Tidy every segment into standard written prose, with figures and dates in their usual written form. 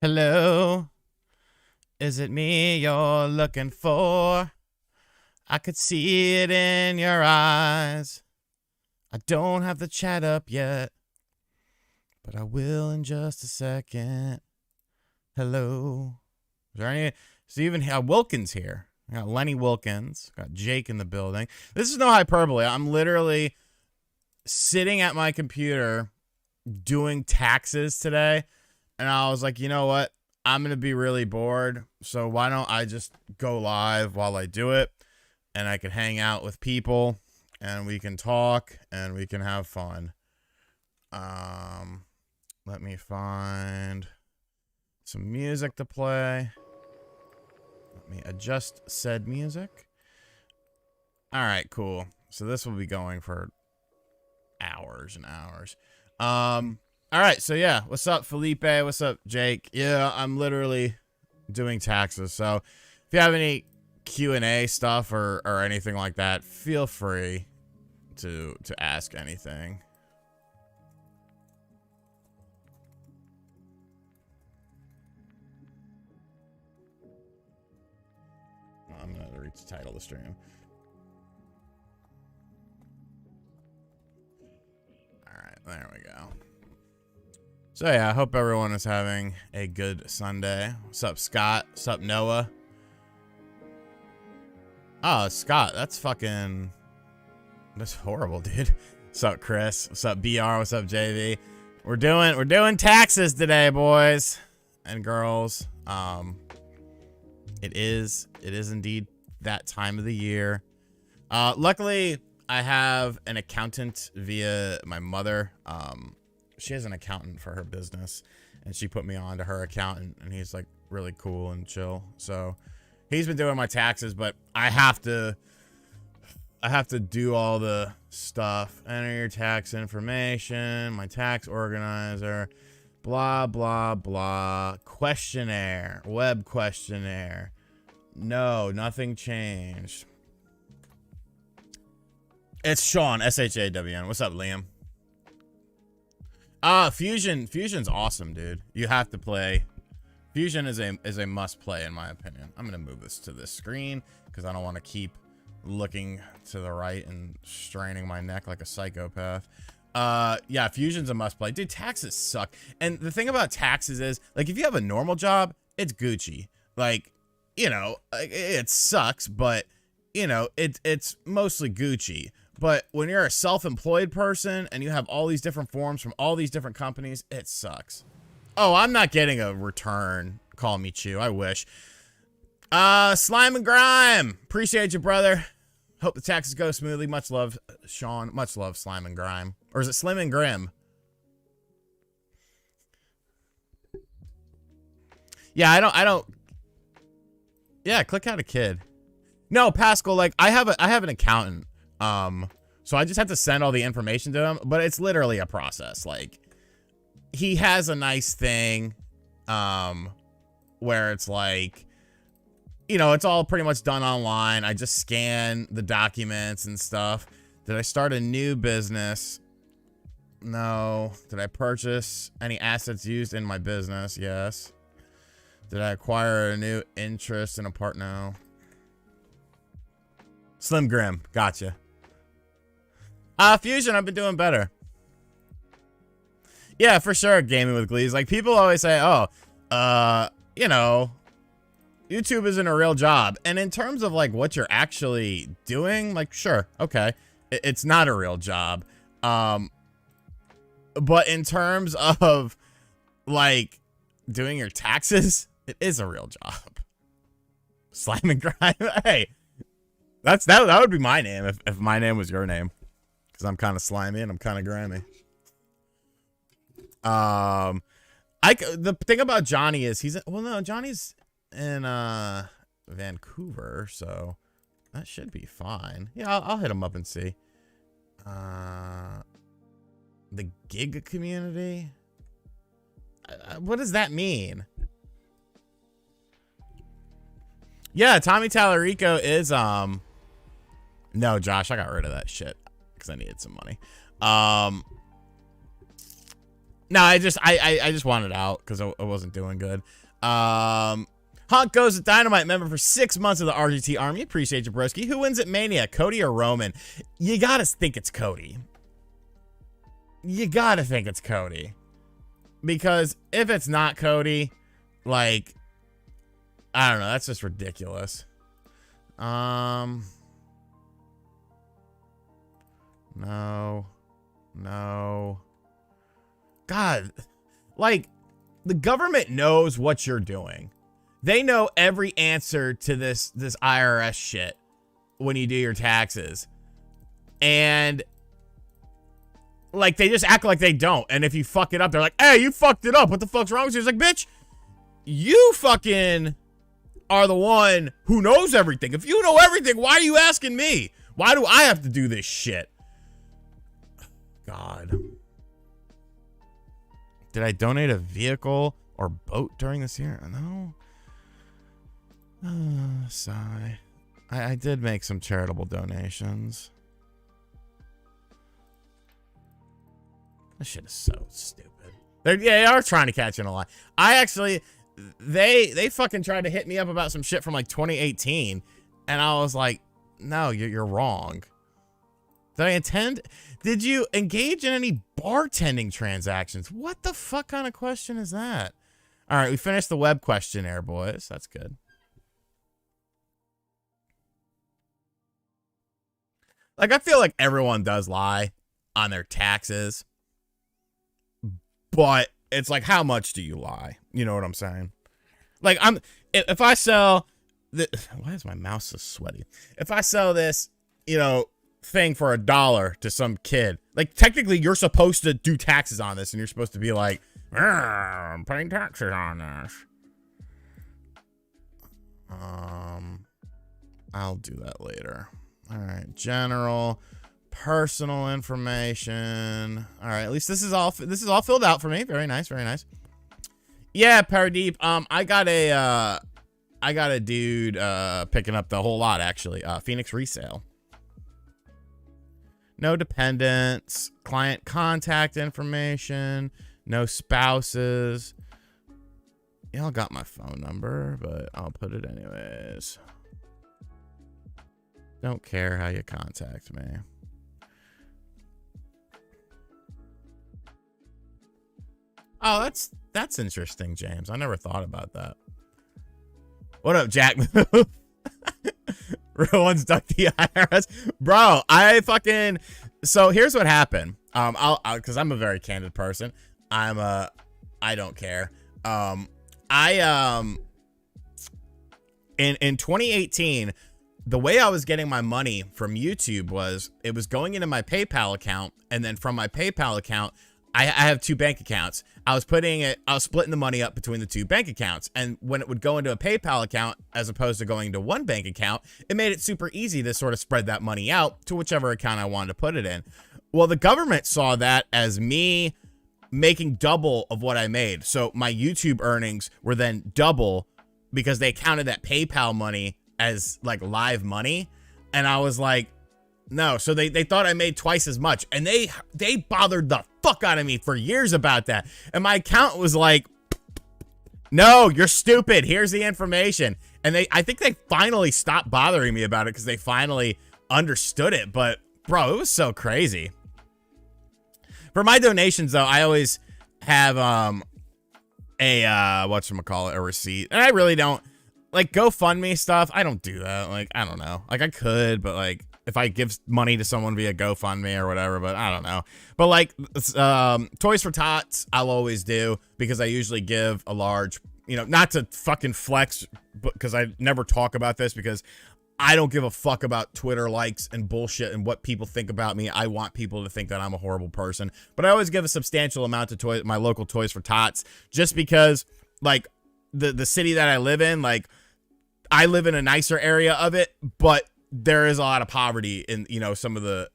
Hello, is it me you're looking for? I could see it in your eyes. I don't have the chat up yet, but I will in just a second. Hello. Is there any? So even Wilkins here. I got Lenny Wilkins. Got Jake in the building. This is no hyperbole. I'm literally sitting at my computer doing taxes today. And I was like, you know what? I'm going to be really bored. So why don't I just go live while I do it? And I can hang out with people. And we can talk. And we can have fun. Let me find some music to play. Let me adjust said music. Alright, cool. So this will be going for hours and hours. All right, so yeah, what's up, Felipe? What's up, Jake? Yeah, I'm literally doing taxes. So if you have any Q&A stuff or anything like that, feel free to ask anything. I'm gonna read the title of the stream. All right, there we go. So yeah, I hope everyone is having a good Sunday. What's up, Scott? What's up, Noah? Oh, Scott, that's horrible, dude. What's up, Chris? What's up, BR? What's up, JV? We're doing taxes today, boys and girls. It is indeed that time of the year. Luckily, I have an accountant via my mother. She has an accountant for her business, and she put me on to her accountant, and he's like really cool and chill. So he's been doing my taxes, but I have to do all the stuff. Enter your tax information, my tax organizer, blah, blah, blah. Questionnaire, web questionnaire. No, nothing changed. It's Sean, S-H-A-W-N. What's up, Liam? Fusion's awesome, dude. You have to play. Fusion is a must play in my opinion. I'm gonna move this to this screen because I don't want to keep looking to the right and straining my neck like a psychopath. Yeah, Fusion's a must play. Dude, taxes suck. And the thing about taxes is, like, if you have a normal job, it's Gucci. Like, you know, it sucks, but you know, it's mostly Gucci. But when you're a self-employed person and you have all these different forms from all these different companies, it sucks. Oh, I'm not getting a return. Call me Chew. I wish. Slime and Grime. Appreciate you, brother. Hope the taxes go smoothly. Much love, Sean. Much love, Slime and Grime. Or is it Slim and Grim? Yeah, I don't. Yeah, click out a kid. No, Pascal, like, I have an accountant. So I just have to send all the information to him, but it's literally a process. Like, he has a nice thing, where it's like, you know, it's all pretty much done online. I just scan the documents and stuff. Did I start a new business? No. Did I purchase any assets used in my business? Yes. Did I acquire a new interest in a part? No. Slim Grim. Gotcha. Fusion, I've been doing better. Yeah, for sure, gaming with Glees. Like, people always say, oh, you know, YouTube isn't a real job. And in terms of, like, what you're actually doing, like, sure, okay. It's not a real job. But in terms of, like, doing your taxes, it is a real job. Slime and Grime. Hey, that would be my name if my name was your name. Because I'm kind of slimy and I'm kind of grimy. The thing about Johnny is Johnny's in Vancouver, so that should be fine. Yeah, I'll hit him up and see. The gig community? What does that mean? Yeah, Tommy Tallarico is no, Josh, I got rid of that shit because I needed some money. No, I just wanted out because I wasn't doing good. Honk goes to Dynamite member for 6 months of the RGT Army. Appreciate you, broski. Who wins at Mania, Cody or Roman? You gotta think it's Cody. You gotta think it's Cody. Because if it's not Cody, like, I don't know, that's just ridiculous. No. God, like, the government knows what you're doing. They know every answer to this IRS shit when you do your taxes. And, like, they just act like they don't. And if you fuck it up, they're like, hey, you fucked it up. What the fuck's wrong with you? It's like, bitch, you fucking are the one who knows everything. If you know everything, why are you asking me? Why do I have to do this shit? God. Did I donate a vehicle or boat during this year? No. Sigh. I did make some charitable donations. This shit is so stupid. They are trying to catch you in a lie. I actually, they fucking tried to hit me up about some shit from like 2018, and I was like, no, you're wrong. Did you engage in any bartending transactions? What the fuck kind of question is that? All right, we finished the web questionnaire, boys. That's good. Like, I feel like everyone does lie on their taxes, but it's like, how much do you lie? You know what I'm saying? Like, if I sell why is my mouse so sweaty? If I sell this, you know, thing for $1 to some kid, like, technically you're supposed to do taxes on this, and you're supposed to be like, I'm paying taxes on this. I'll do that later. All right, general, personal information. All right, at least this is all filled out for me. Very nice, very nice. Yeah, Paradeep. I got a dude picking up the whole lot, actually. Phoenix resale. No dependents, client contact information, no spouses. Y'all got my phone number, but I'll put it anyways. Don't care how you contact me. Oh, that's interesting, James. I never thought about that. What up, Jack? Real ones duck the IRS, bro. So here's what happened. Because I'm a very candid person. I don't care. In 2018, the way I was getting my money from YouTube was it was going into my PayPal account, and then from my PayPal account, I have 2 bank accounts. I was splitting the money up between the 2 bank accounts, and when it would go into a PayPal account as opposed to going to one bank account, it made it super easy to sort of spread that money out to whichever account I wanted to put it in. Well, the government saw that as me making double of what I made. So my YouTube earnings were then double because they counted that PayPal money as like live money. And I was like, no. So they thought I made twice as much, and they bothered the fuck out of me for years about that. And my account was like, no, you're stupid. Here's the information. And I think they finally stopped bothering me about it because they finally understood it. But bro, it was so crazy. For my donations though, I always have a receipt. And I really don't like GoFundMe stuff. I don't do that. Like, I don't know. Like, I could, but like if I give money to someone via GoFundMe or whatever, but I don't know. But like Toys for Tots, I'll always do because I usually give a large, you know, not to fucking flex, but because I never talk about this because I don't give a fuck about Twitter likes and bullshit and what people think about me. I want people to think that I'm a horrible person, but I always give a substantial amount to my local Toys for Tots, just because like the city that I live in, like I live in a nicer area of it, but there is a lot of poverty in, you know, some of the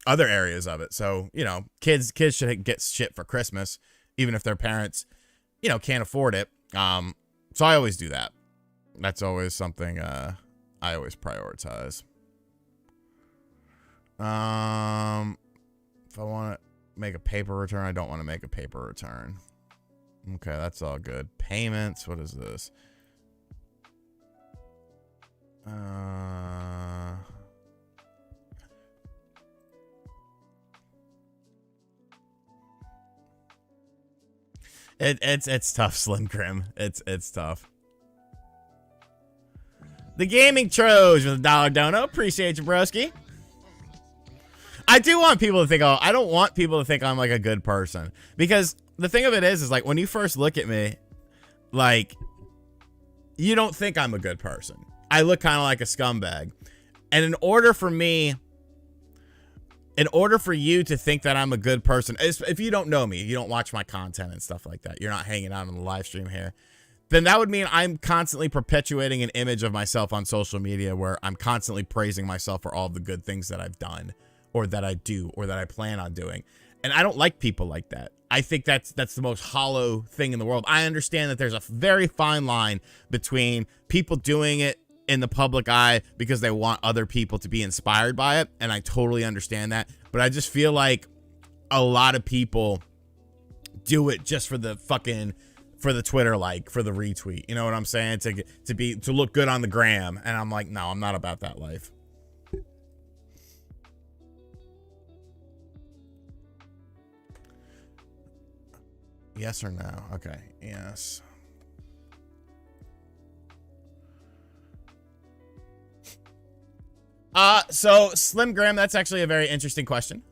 other areas of it. So, you know, kids should get shit for Christmas, even if their parents, you know, can't afford it. So I always do that. That's always something I always prioritize. If I want to make a paper return. I don't want to make a paper return. Okay, that's all good. Payments. What is this? It's tough, Slim Grim. It's tough. The Gaming Troge with a $1 dono. Appreciate you, broski. I do want people to think, oh, I don't want people to think I'm like a good person. Because the thing of it is like when you first look at me, like, you don't think I'm a good person. I look kind of like a scumbag. And in order for you to think that I'm a good person, if you don't know me, you don't watch my content and stuff like that, you're not hanging out on the live stream here, then that would mean I'm constantly perpetuating an image of myself on social media where I'm constantly praising myself for all the good things that I've done or that I do or that I plan on doing. And I don't like people like that. I think that's the most hollow thing in the world. I understand that there's a very fine line between people doing it in the public eye because they want other people to be inspired by it, and I totally understand that. But I just feel like a lot of people do it just for the Twitter like, for the retweet. You know what I'm saying? To look good on the gram. And I'm like, no, I'm not about that life. Yes or no? Okay. Yes. So Slim Graham, that's actually a very interesting question.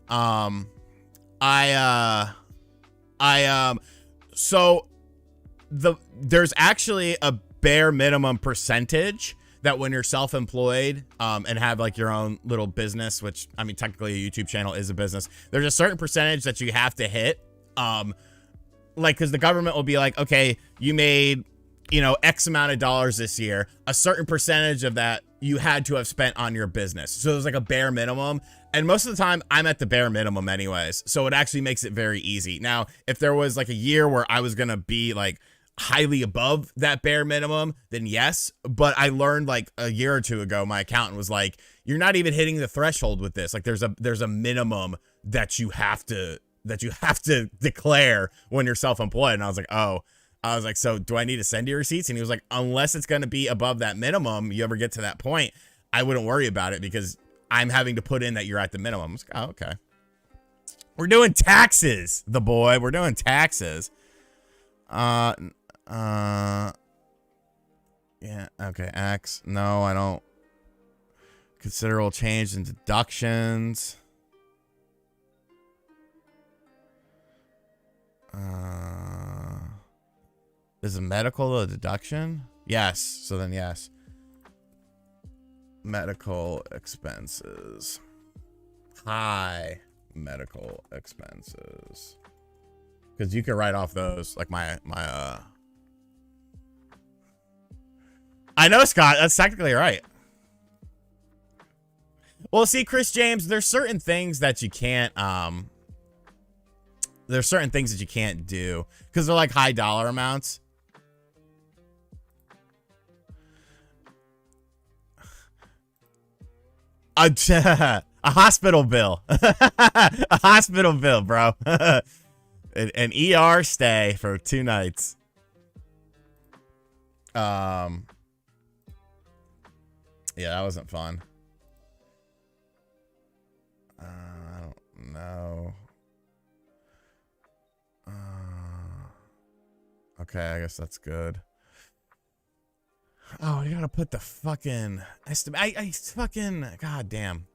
There's actually a bare minimum percentage that when you're self-employed, and have like your own little business, which I mean, technically a YouTube channel is a business. There's a certain percentage that you have to hit. Like, cause the government will be like, okay, you made, you know, X amount of dollars this year, a certain percentage of that you had to have spent on your business. So there's like a bare minimum. And most of the time I'm at the bare minimum anyways. So it actually makes it very easy. Now, if there was like a year where I was going to be like highly above that bare minimum, then yes. But I learned like a year or two ago, my accountant was like, you're not even hitting the threshold with this. Like there's a minimum that you have to declare when you're self-employed. And I was like, oh, so do I need to send you receipts? And he was like, unless it's going to be above that minimum, you ever get to that point, I wouldn't worry about it because I'm having to put in that you're at the minimum. I was like, oh, okay. We're doing taxes, we're doing taxes. Yeah. Okay. X. No, I don't. Considerable change in deductions. Is a medical a deduction? Yes. So then yes. Medical expenses. High medical expenses. Because you can write off those. Like my I know, Scott. That's technically right. Well, see, Chris James, there's certain things that you can't there's certain things that you can't do because they're like high dollar amounts. A hospital bill. A hospital bill, bro. An ER stay for 2 nights. Yeah, that wasn't fun. I don't know. Okay, I guess that's good. Oh, you gotta put the fucking estimate. I fucking god damn.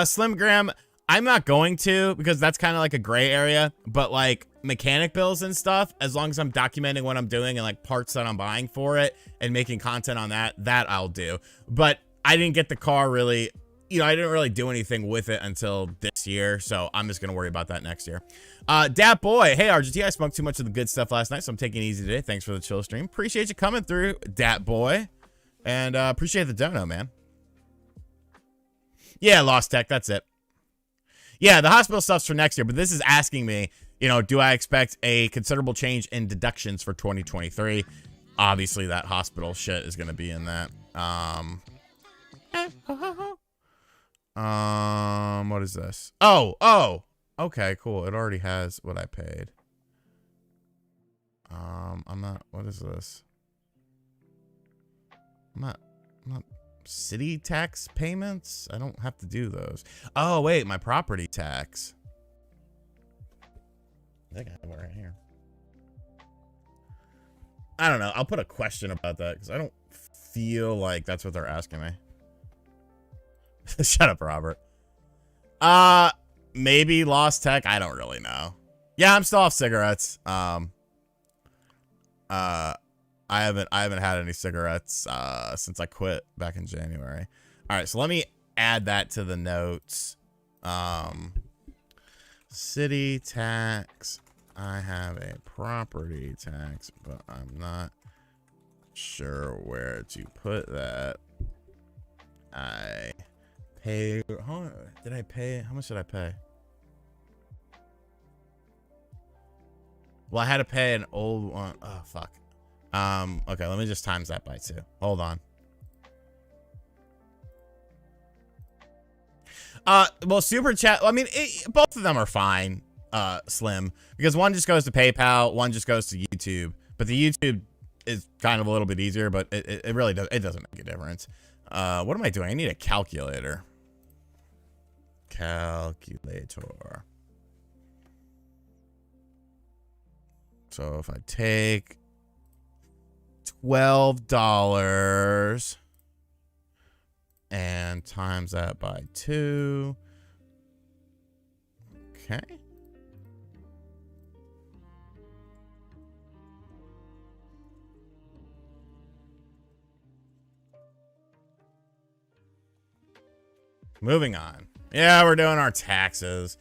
Slim Graham, I'm not going to because that's kind of like a gray area, but like mechanic bills and stuff, as long as I'm documenting what I'm doing and like parts that I'm buying for it and making content on that I'll do. But I didn't get the car really, you know, I didn't really do anything with it until this year, so I'm just gonna worry about that next year. Dat Boy, hey RGT, I smoked too much of the good stuff last night, so I'm taking it easy today. Thanks for the chill stream. Appreciate you coming through, Dat Boy, and appreciate the dono, man. Yeah, Lost Tech, that's it. Yeah, the hospital stuff's for next year, but this is asking me, you know, do I expect a considerable change in deductions for 2023? Obviously, that hospital shit is gonna be in that. What is this? Oh. Okay, cool. It already has what I paid. I'm not, what is this? I'm not city tax payments? I don't have to do those. Oh, wait, my property tax. I think I have it right here. I don't know. I'll put a question about that because I don't feel like that's what they're asking me. Shut up, Robert. Maybe lost tech. I don't really know. Yeah, I'm still off cigarettes. I haven't had any cigarettes since I quit back in January. All right, so let me add that to the notes. City tax. I have a property tax, but I'm not sure where to put that. I pay. How did I pay? How much did I pay? Well, I had to pay an old one. Oh, fuck. Okay, let me just times that by 2. Hold on. Well, super chat. I mean, both of them are fine, Slim, because one just goes to PayPal, one just goes to YouTube. But the YouTube is kind of a little bit easier, but it really does. It doesn't make a difference. What am I doing? I need a calculator. Calculator. So if I take $12 and times that by 2. Okay. Moving on. Yeah, we're doing our taxes.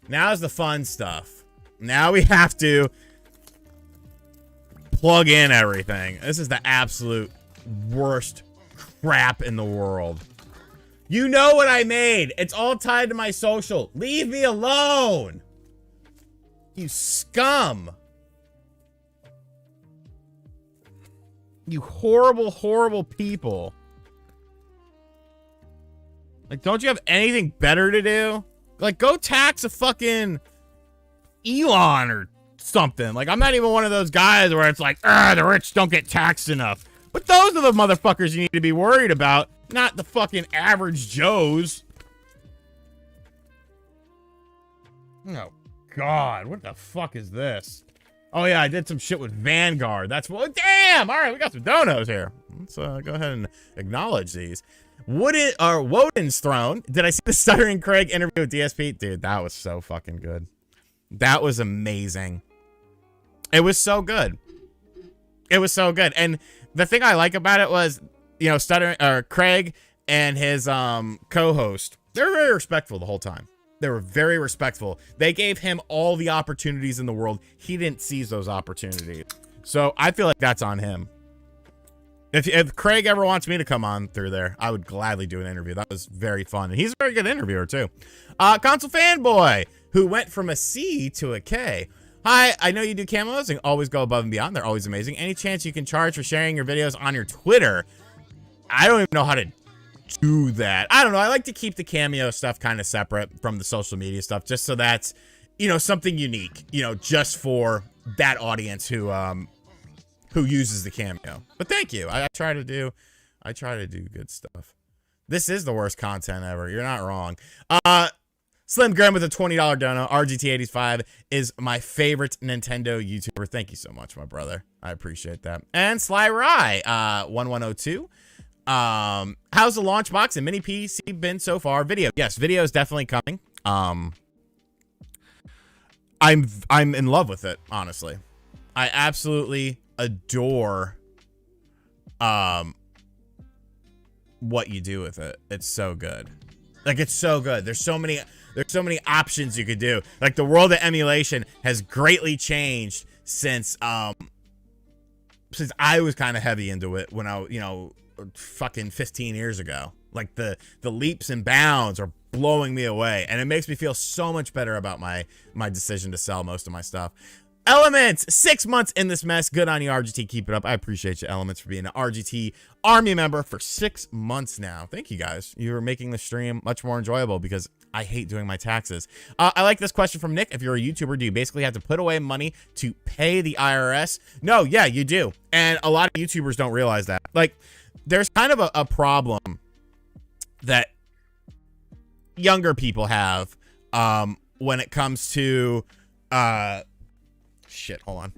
Now's the fun stuff. Now we have to plug in everything. This is the absolute worst crap in the world. You know what I made. It's all tied to my social. Leave me alone. You scum. You horrible, horrible people. Like, don't you have anything better to do? Like, go tax a fucking Elon or something. Like, I'm not even one of those guys where it's like, the rich don't get taxed enough. But those are the motherfuckers you need to be worried about, not the fucking average Joes. Oh, God. What the fuck is this? Oh, yeah, I did some shit with Vanguard. That's what. Damn! All right, we got some donos here. Let's go ahead and acknowledge these. Woden's Throne. Did I see the Stuttering Craig interview with DSP? Dude, that was so fucking good. That was amazing. It was so good. It was so good. And the thing I like about it was, you know, Craig and his co-host, they were very respectful the whole time. They were very respectful. They gave him all the opportunities in the world. He didn't seize those opportunities. So I feel like that's on him. If Craig ever wants me to come on through there, I would gladly do an interview. That was very fun. And he's a very good interviewer, too. Console Fanboy, who went from a C to a K. Hi, I know you do camos and always go above and beyond. They're always amazing. Any chance you can charge for sharing your videos on your Twitter? I don't even know how to do that. I don't know. I like to keep the cameo stuff kind of separate from the social media stuff, just so that's, you know, something unique, you know, just for that audience who uses the cameo. But thank you. I try to do good stuff. This is the worst content ever. You're not wrong. Slim Graham with a $20 dono. RGT85 is my favorite Nintendo YouTuber. Thank you so much, my brother. I appreciate that. And Sly Rye, 1102. How's the launch box and mini PC been so far? Video. Yes, video is definitely coming. I'm in love with it, honestly. I absolutely adore what you do with it. It's so good. Like, it's so good. There's so many options you could do. Like, the world of emulation has greatly changed since I was kind of heavy into it when I, you know, fucking 15 years ago. Like, the leaps and bounds are blowing me away, and it makes me feel so much better about my decision to sell most of my stuff. Elements, 6 months in this mess. Good on you, RGT. Keep it up. I appreciate you, Elements, for being an RGT Army member for 6 months now. Thank you, guys. You're making the stream much more enjoyable because I hate doing my taxes. I like this question from Nick. If you're a YouTuber, do you basically have to put away money to pay the IRS? No, yeah, you do. And a lot of YouTubers don't realize that. Like, there's kind of a problem that younger people have when it comes to... shit, hold on.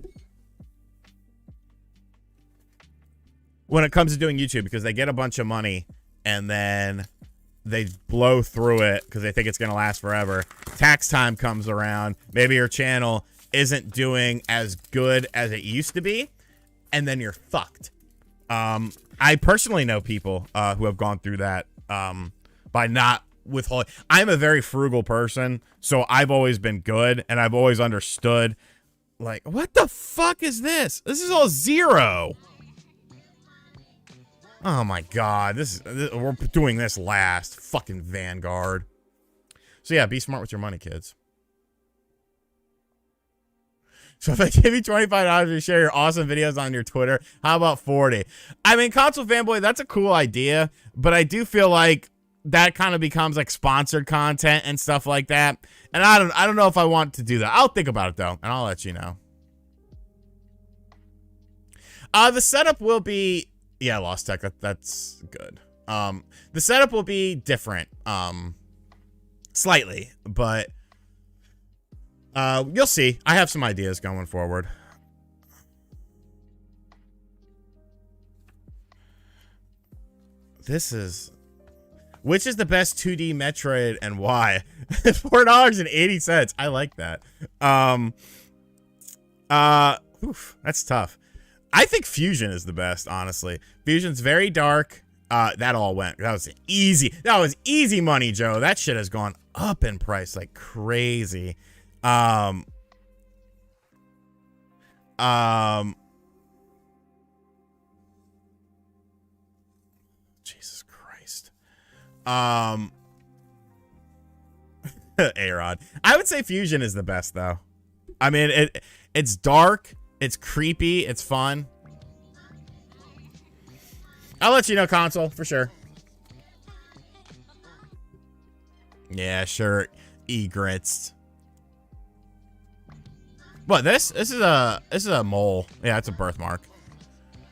When it comes to doing YouTube, because they get a bunch of money and then they blow through it because they think it's going to last forever. Tax time comes around. Maybe your channel isn't doing as good as it used to be, and then you're fucked. I personally know people who have gone through that by not withholding. I'm a very frugal person, so I've always been good, and I've always understood. Like, what the fuck is this? This is all zero. Oh my god, this we're doing this last. Fucking Vanguard. So yeah, be smart with your money, kids. So if I give you $25 to share your awesome videos on your Twitter, how about 40? I mean, Console Fanboy, that's a cool idea, but I do feel like that kind of becomes like sponsored content and stuff like that. And I don't know if I want to do that. I'll think about it though, and I'll let you know. The setup will be, yeah, Lost Tech, that's good. The setup will be different, slightly, but you'll see. I have some ideas going forward. Which is the best 2D Metroid and why? $4.80. I like that. That's tough. I think Fusion is the best, honestly. Fusion's very dark. That all went. That was easy. That was easy money, Joe. That shit has gone up in price like crazy. Jesus Christ. A-Rod. I would say Fusion is the best though. I mean, it's dark, it's creepy, it's fun. I'll let you know, Console, for sure. Yeah, sure. Egrets. What, this is a mole. Yeah, it's a birthmark.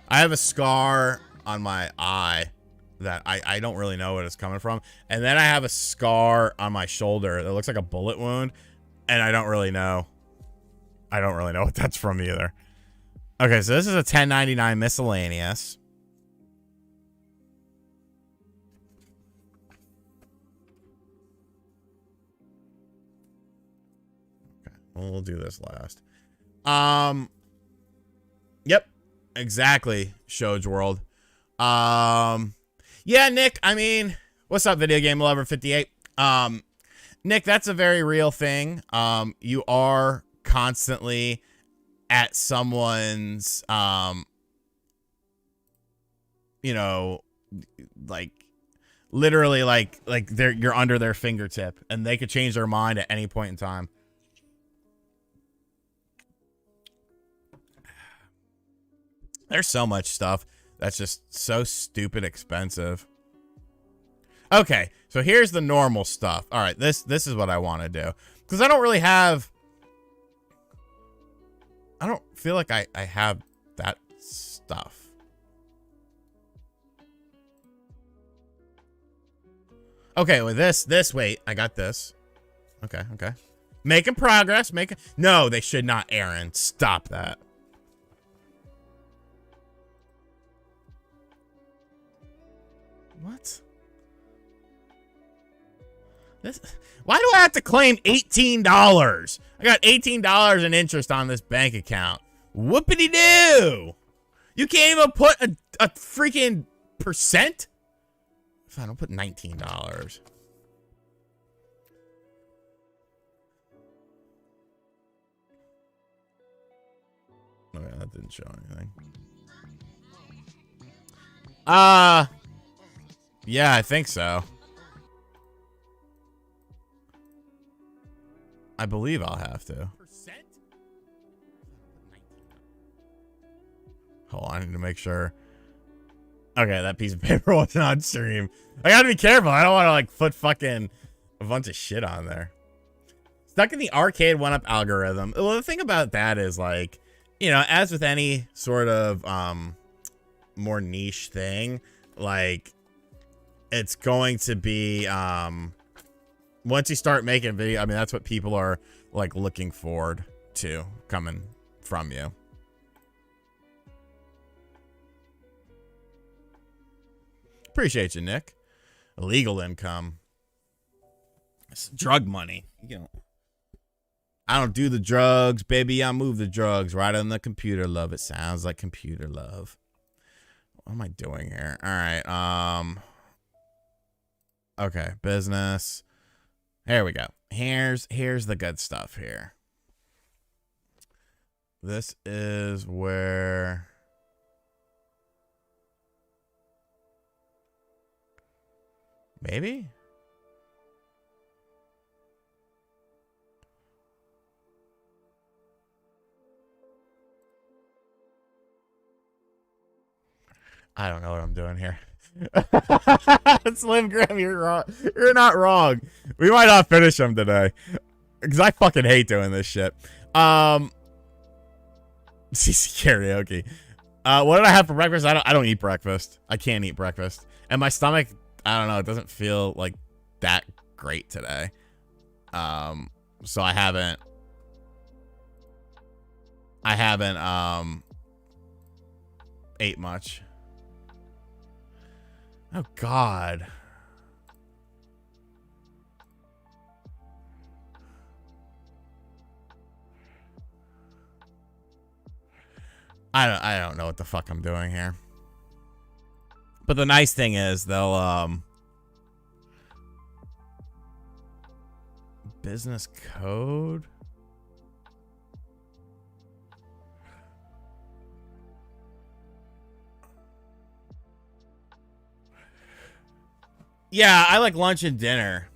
I have a scar on my eye that I don't really know what it's coming from. And then I have a scar on my shoulder that looks like a bullet wound, and I don't really know. I don't really know what that's from either. Okay, so this is a $10.99 miscellaneous. Okay, we'll do this last. Yep, exactly. Shoge World. Yeah, Nick, I mean, what's up, Video Game Lover 58? Nick, that's a very real thing. You are constantly at someone's, you know, like, literally, like you're under their fingertip, and they could change their mind at any point in time. There's so much stuff that's just so stupid expensive. Okay, so here's the normal stuff. All right, this is what I want to do, because I don't really have. I don't feel like I have that stuff. Okay, with this, wait, I got this. Okay. Making progress, no, they should not, Aaron. Stop that. What? Why do I have to claim $18? I got $18 in interest on this bank account. Whoopity-doo! You can't even put a freaking percent? Fine, I'll put $19. Okay, that didn't show anything. Yeah, I think so. I believe I'll have to. Hold on, I need to make sure. Okay, that piece of paper wasn't on stream. I gotta be careful. I don't want to like put fucking a bunch of shit on there. Stuck in the arcade 1-up algorithm. Well, the thing about that is like, you know, as with any sort of more niche thing, like it's going to be once you start making a video, I mean, that's what people are like looking forward to coming from you. Appreciate you, Nick. Illegal income. It's drug money. You know, I don't do the drugs, baby. I move the drugs right on the computer, love. It sounds like computer love. What am I doing here? All right. Okay, business. There we go. Here's the good stuff here. This is where maybe? I don't know what I'm doing here. Slim Grim, you're wrong. You're not wrong. We might not finish them today. Because I fucking hate doing this shit. CC karaoke. What did I have for breakfast? I don't eat breakfast. I can't eat breakfast. And my stomach, I don't know, it doesn't feel like that great today. So I haven't ate much. Oh God. I don't know what the fuck I'm doing here. But the nice thing is they'll business code. Yeah, I like lunch and dinner.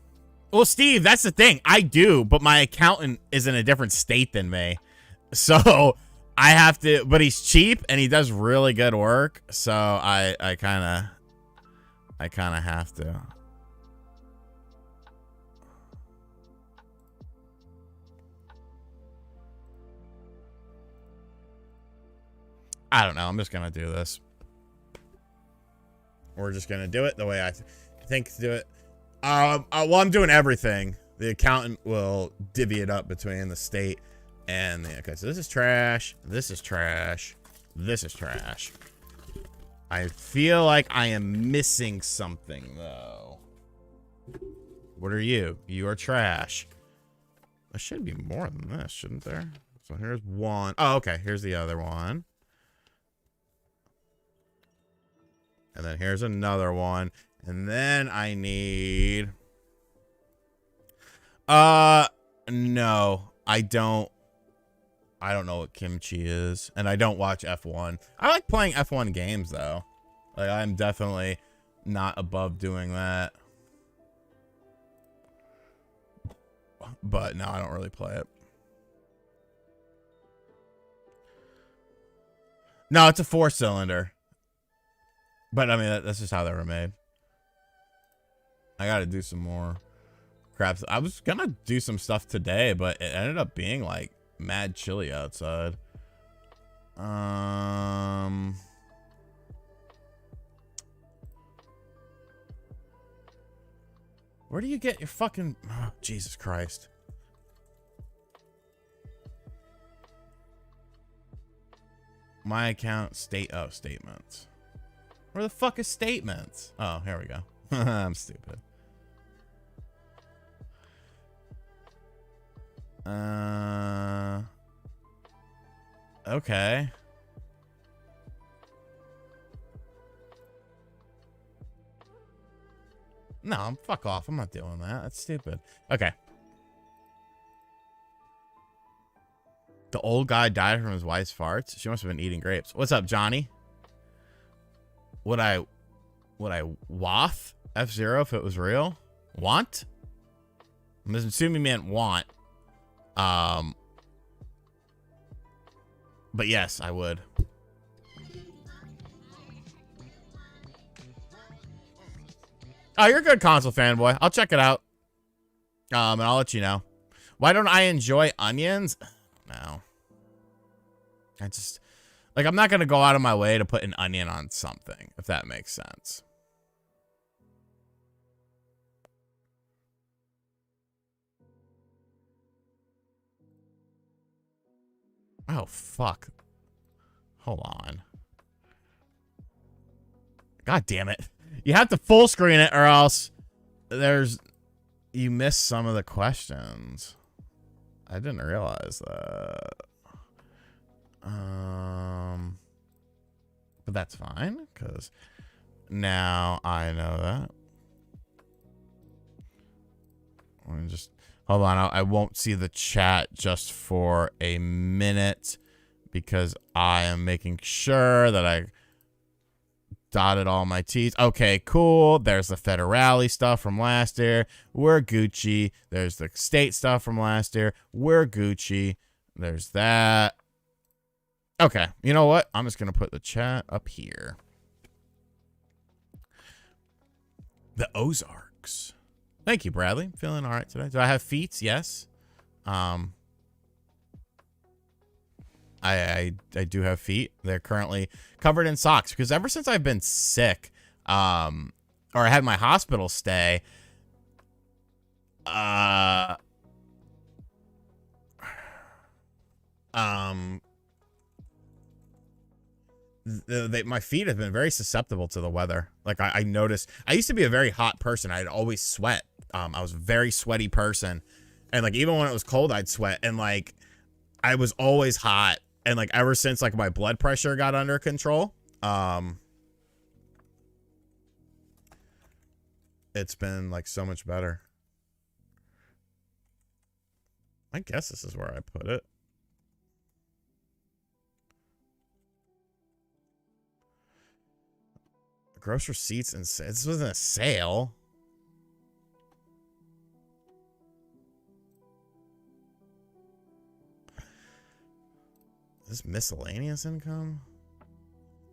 Well, Steve, that's the thing. I do, but my accountant is in a different state than me. So I have to, but he's cheap and he does really good work. So I kind of have to. I don't know. I'm just going to do this. We're just going to do it the way I think to do it. Well, I'm doing everything. The accountant will divvy it up between the state and the, okay, so this is trash. This is trash. This is trash. I feel like I am missing something though. What are you? You are trash. There should be more than this, shouldn't there? So here's one. Oh, okay. Here's the other one. And then here's another one. And then I need... no. I don't know what kimchi is. And I don't watch F1. I like playing F1 games, though. Like, I'm definitely not above doing that. But, no, I don't really play it. No, it's a 4-cylinder. But, I mean, that's just how they were made. I gotta do some more crap. I was gonna do some stuff today, but it ended up being, like, mad chilly outside. Where do you get your fucking... Oh, Jesus Christ. My account statements. Where the fuck is statements? Oh, here we go. I'm stupid. Okay. No, fuck off. I'm not doing that. That's stupid. Okay. The old guy died from his wife's farts. She must have been eating grapes. What's up, Johnny? Would I waff F-Zero if it was real? Want? I'm assuming he meant want. But yes, I would. Oh, you're a good console fanboy. I'll check it out. And I'll let you know. Why don't I enjoy onions? No. I just, like, I'm not going to go out of my way to put an onion on something, if that makes sense. Oh, fuck. Hold on. God damn it. You have to full screen it or else you miss some of the questions. I didn't realize that. But that's fine because now I know that. Let me just hold on. I won't see the chat just for a minute because I am making sure that I dotted all my T's. Okay, cool. There's the Federale stuff from last year. We're Gucci. There's the state stuff from last year. We're Gucci. There's that. Okay, you know what? I'm just going to put the chat up here. The Ozarks. Thank you, Bradley. Feeling all right today. Do I have feet? Yes. I do have feet. They're currently covered in socks because ever since I've been sick, or I had my hospital stay, my feet have been very susceptible to the weather. Like I noticed, I used to be a very hot person. I'd always sweat. I was a very sweaty person. And like, even when it was cold, I'd sweat. And like, I was always hot. And like, ever since like my blood pressure got under control, it's been like so much better. I guess this is where I put it. Gross receipts and this wasn't a sale. Is this miscellaneous income?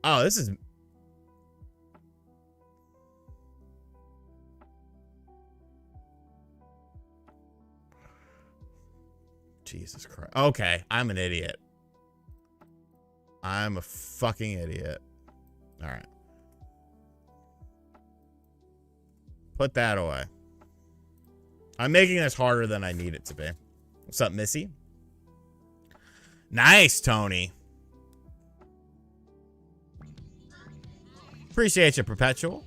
Oh, this is... Jesus Christ. Okay, I'm an idiot. I'm a fucking idiot. All right. Put that away. I'm making this harder than I need it to be. What's up, Missy? Nice, Tony. Appreciate you, Perpetual.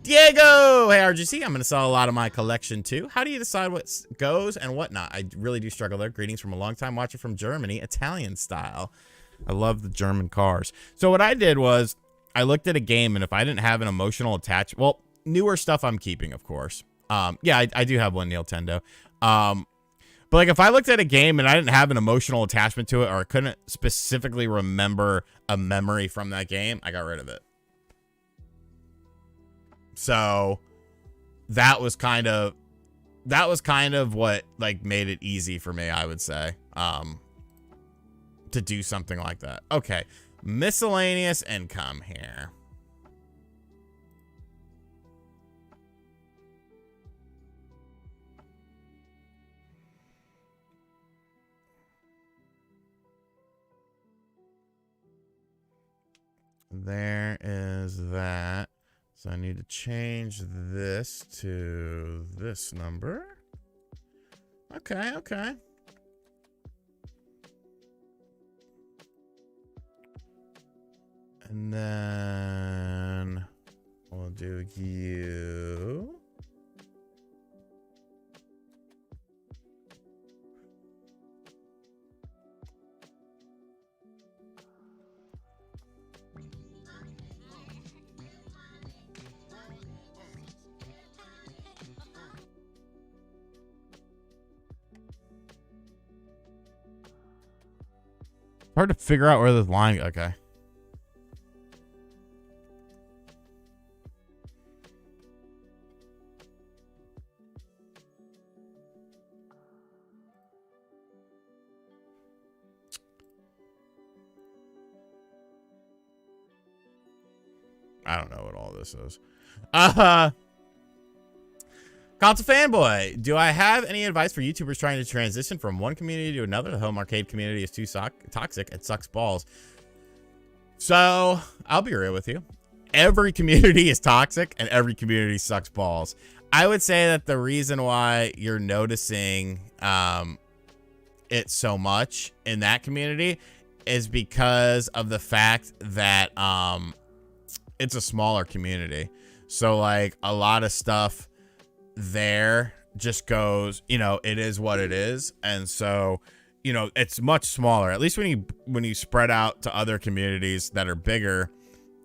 Diego! Hey, RGC. I'm going to sell a lot of my collection, too. How do you decide what goes and what not? I really do struggle there. Greetings from a long-time watcher from Germany, Italian style. I love the German cars. So what I did was I looked at a game, and if I didn't have an emotional attachment... Well, newer stuff I'm keeping, of course. Yeah, I do have one Neil Tendo. But like, if I looked at a game and I didn't have an emotional attachment to it, or I couldn't specifically remember a memory from that game, I got rid of it. So that was kind of what like made it easy for me, I would say, to do something like that. Okay, miscellaneous income here. There is that. So I need to change this to this number. Okay, okay. And then we'll do you. Hard to figure out where this line. Okay. I don't know what all this is. Console Fanboy, do I have any advice for YouTubers trying to transition from one community to another? The home arcade community is too toxic. It sucks balls. So, I'll be real with you. Every community is toxic and every community sucks balls. I would say that the reason why you're noticing it so much in that community is because of the fact that it's a smaller community. So, like, a lot of stuff there just goes, you know, it is what it is. And so, you know, it's much smaller. At least when you spread out to other communities that are bigger,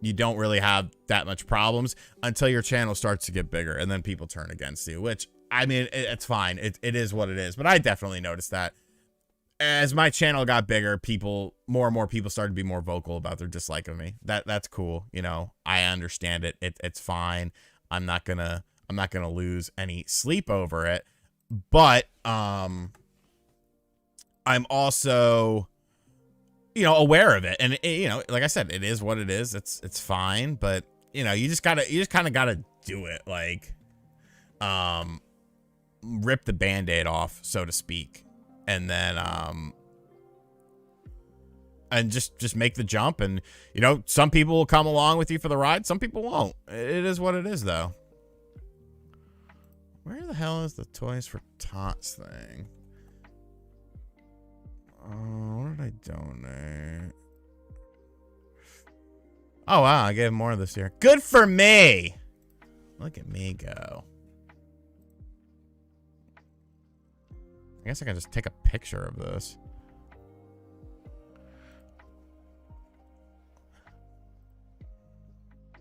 you don't really have that much problems until your channel starts to get bigger, and then people turn against you, which, I mean, it's fine. It is what it is. But I definitely noticed that as my channel got bigger, more and more people started to be more vocal about their dislike of me. That's cool. You know, I understand it. It's fine. I'm not gonna lose any sleep over it, but I'm also, you know, aware of it, and you know, like I said, it is what it is. It's fine, but you know, you just kind of gotta do it, like, rip the band-aid off, so to speak, and then and just make the jump. And you know, some people will come along with you for the ride, some people won't. It is what it is, though. Where the hell is the Toys for Tots thing? What did I donate? Oh, wow, I gave more this year. Good for me! Look at me go. I guess I can just take a picture of this.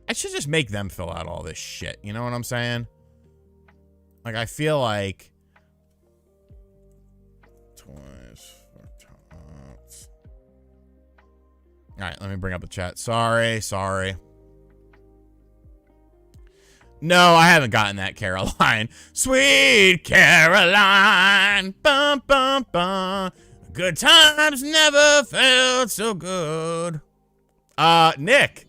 I should just make them fill out all this shit. You know what I'm saying? Like, I feel like Toys for Tots. All right, let me bring up the chat. Sorry. No, I haven't gotten that, Caroline. Sweet Caroline. Bum, bum, bum. Good times never felt so good. Nick.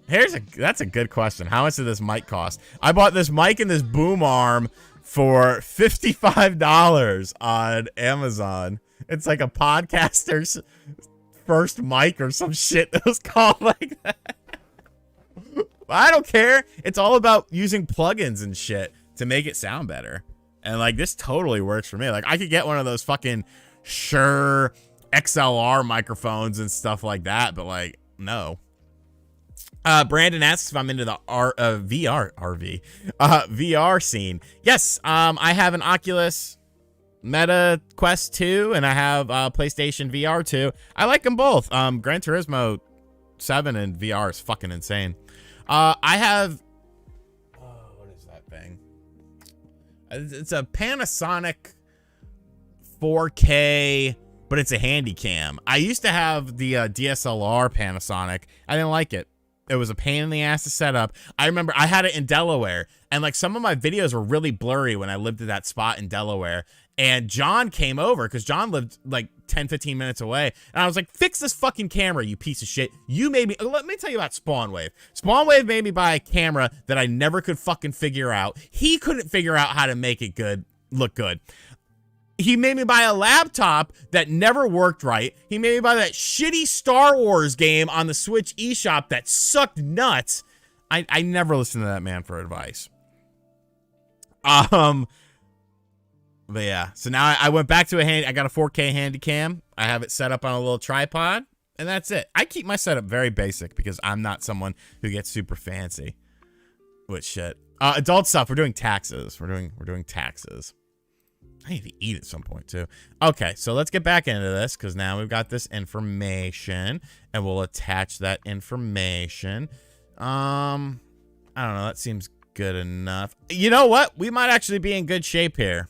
That's a good question. How much did this mic cost? I bought this mic and this boom arm for $55 on Amazon. It's like a podcaster's first mic or some shit that was called like that. I don't care. It's all about using plugins and shit to make it sound better. And like, this totally works for me. Like, I could get one of those fucking Shure XLR microphones and stuff like that, but like, no. Brandon asks if I'm into the VR scene. Yes, I have an Oculus Meta Quest 2 and I have PlayStation VR 2. I like them both. Gran Turismo 7 in VR is fucking insane. I have, what is that thing? It's a Panasonic 4K, but it's a handy cam. I used to have the DSLR Panasonic. I didn't like it. It was a pain in the ass to set up. I remember I had it in Delaware, and like some of my videos were really blurry when I lived at that spot in Delaware. And John came over because John lived like 10, 15 minutes away. And I was like, fix this fucking camera, you piece of shit. You made me, let me tell you about SpawnWave. SpawnWave made me buy a camera that I never could fucking figure out. He couldn't figure out how to make it look good. He made me buy a laptop that never worked right. He made me buy that shitty Star Wars game on the Switch eShop that sucked nuts. I never listened to that man for advice. But yeah, so now I went back to I got a 4K handy cam. I have it set up on a little tripod, and that's it. I keep my setup very basic because I'm not someone who gets super fancy with shit. Adult stuff, we're doing taxes. We're doing taxes. I need to eat at some point too. Okay, so let's get back into this because now we've got this information and we'll attach that information. I don't know. That seems good enough. You know what? We might actually be in good shape here.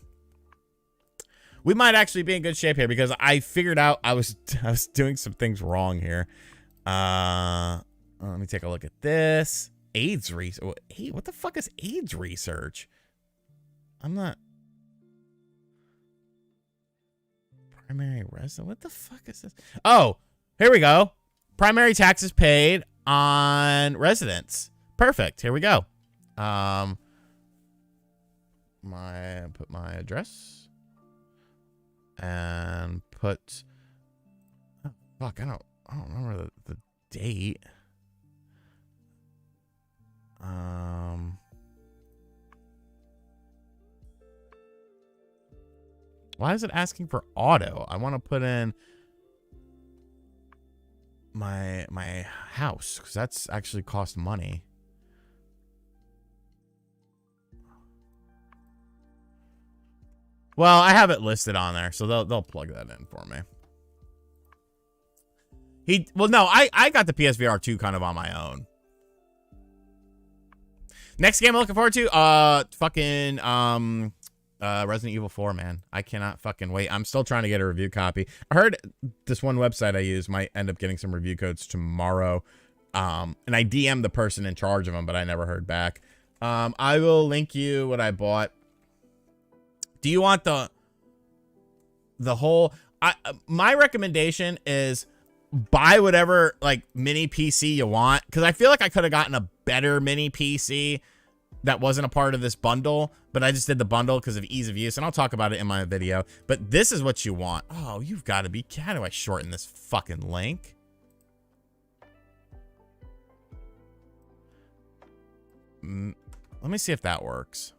Because I figured out I was doing some things wrong here. Let me take a look at this. AIDS research. Hey, what the fuck is AIDS research? I'm not. Primary resident. What the fuck is this? Oh, here we go. Primary taxes paid on residents. Perfect. Here we go. put my address and put, oh, fuck, I don't remember the date. Why is it asking for auto? I want to put in my house, because that's actually cost money. Well, I have it listed on there, so they'll plug that in for me. Well, no, I got the PSVR 2 kind of on my own. Next game I'm looking forward to, fucking Resident Evil 4, man. I cannot fucking wait. I'm still trying to get a review copy. I heard this one website I use might end up getting some review codes tomorrow. And I DM'd the person in charge of them, but I never heard back. I will link you what I bought. Do you want the whole... my recommendation is buy whatever, like, mini PC you want. Because I feel like I could have gotten a better mini PC that wasn't a part of this bundle, but I just did the bundle because of ease of use, and I'll talk about it in my video. But this is what you want. Oh, you've got to be... How do I shorten this fucking link? Let me see if that works.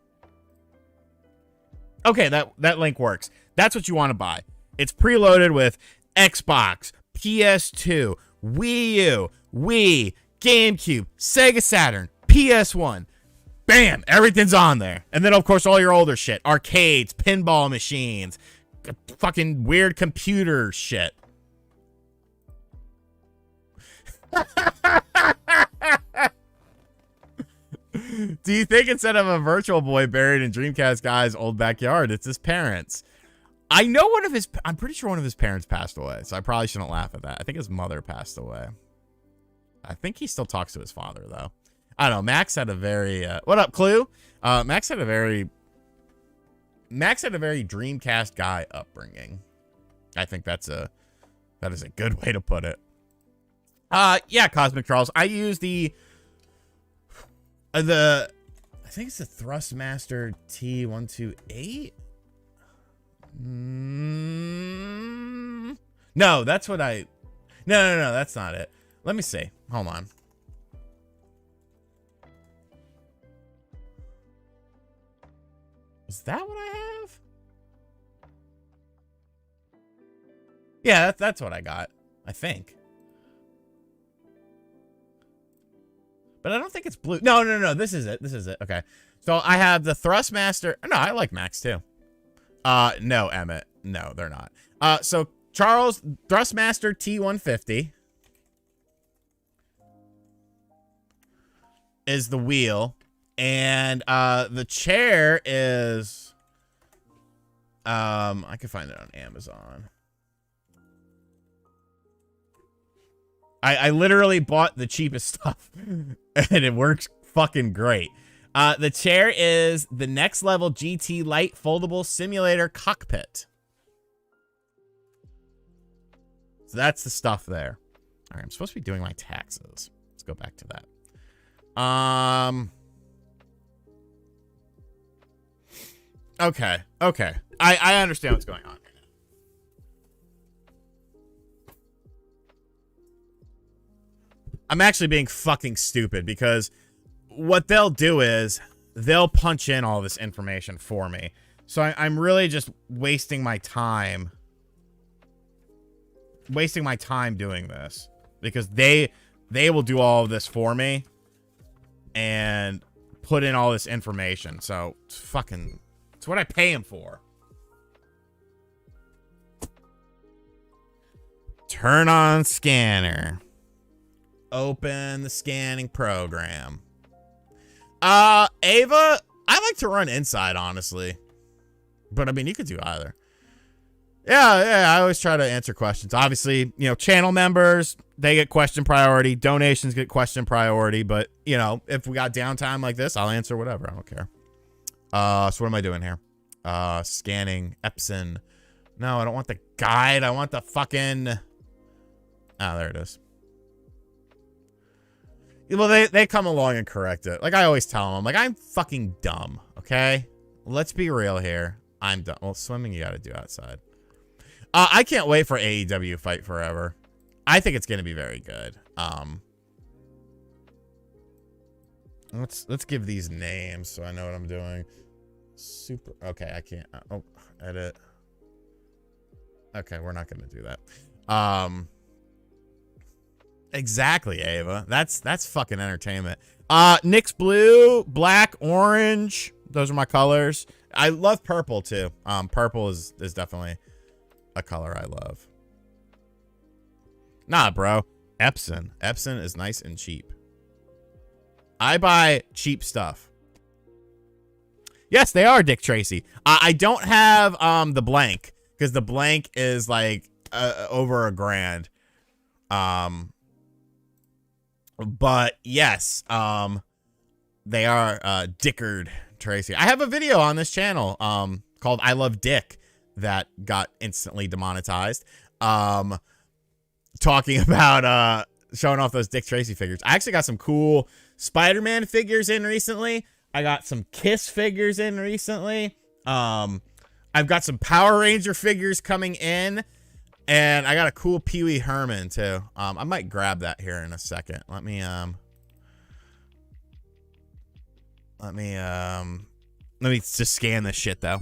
Okay, that link works. That's what you want to buy. It's preloaded with Xbox, PS2, Wii U, Wii, GameCube, Sega Saturn, PS1. Bam! Everything's on there. And then, of course, all your older shit. Arcades, pinball machines, fucking weird computer shit. Do you think instead of a Virtual Boy buried in Dreamcast guy's old backyard, it's his parents? I know I'm pretty sure one of his parents passed away, so I probably shouldn't laugh at that. I think his mother passed away. I think he still talks to his father, though. I don't know. Max had a very, what up, Clue? Max had a very Dreamcast guy upbringing. I think that is a good way to put it. Yeah, Cosmic Charles. I use I think it's the Thrustmaster T128. No, that's what no, that's not it. Let me see. Hold on. Is that what I have? Yeah, that's what I got, I think. But I don't think it's blue. No. This is it. Okay. So I have the Thrustmaster. No, I like Max too. No, Emmett. No, they're not. So Charles, Thrustmaster T150 is the wheel. And the chair is I can find it on Amazon. I literally bought the cheapest stuff and it works fucking great. The chair is the Next Level GT Light Foldable Simulator Cockpit. So that's the stuff there. All right, I'm supposed to be doing my taxes. Let's go back to that. Okay. I understand what's going on. I'm actually being fucking stupid because what they'll do is they'll punch in all this information for me. So I'm really just wasting my time. Wasting my time doing this because they will do all of this for me and put in all this information. So it's what I pay him for. Turn on scanner. Open the scanning program. Ava, I like to run inside, honestly. But I mean, you could do either. Yeah, I always try to answer questions. Obviously, channel members, they get question priority. Donations get question priority. But, if we got downtime like this, I'll answer whatever. I don't care. So what am I doing here? Scanning Epson. No, I don't want the guide. I want the fucking... there it is. Well, they come along and correct it. Like I always tell them, I'm fucking dumb, okay? let's be real here. I'm done. Well, swimming you got to do outside. I can't wait for AEW Fight Forever. I think it's going to be very good. Let's give these names so I know what I'm doing. Super. Okay, I can't. Oh, edit. Okay, we're not going to do that. Exactly, Ava. That's fucking entertainment. Nick's blue, black, orange. Those are my colors. I love purple too. Purple is definitely a color I love. Nah, bro. Epson. Epson is nice and cheap. I buy cheap stuff. Yes, they are, Dick Tracy. I don't have the blank because the blank is like over $1,000. But yes, they are Dickard Tracy. I have a video on this channel called I Love Dick that got instantly demonetized. Talking about showing off those Dick Tracy figures. I actually got some cool Spider-Man figures in recently. I got some Kiss figures in recently. I've got some Power Ranger figures coming in. And I got a cool Pee Wee Herman too. I might grab that here in a second. Let me just scan this shit though.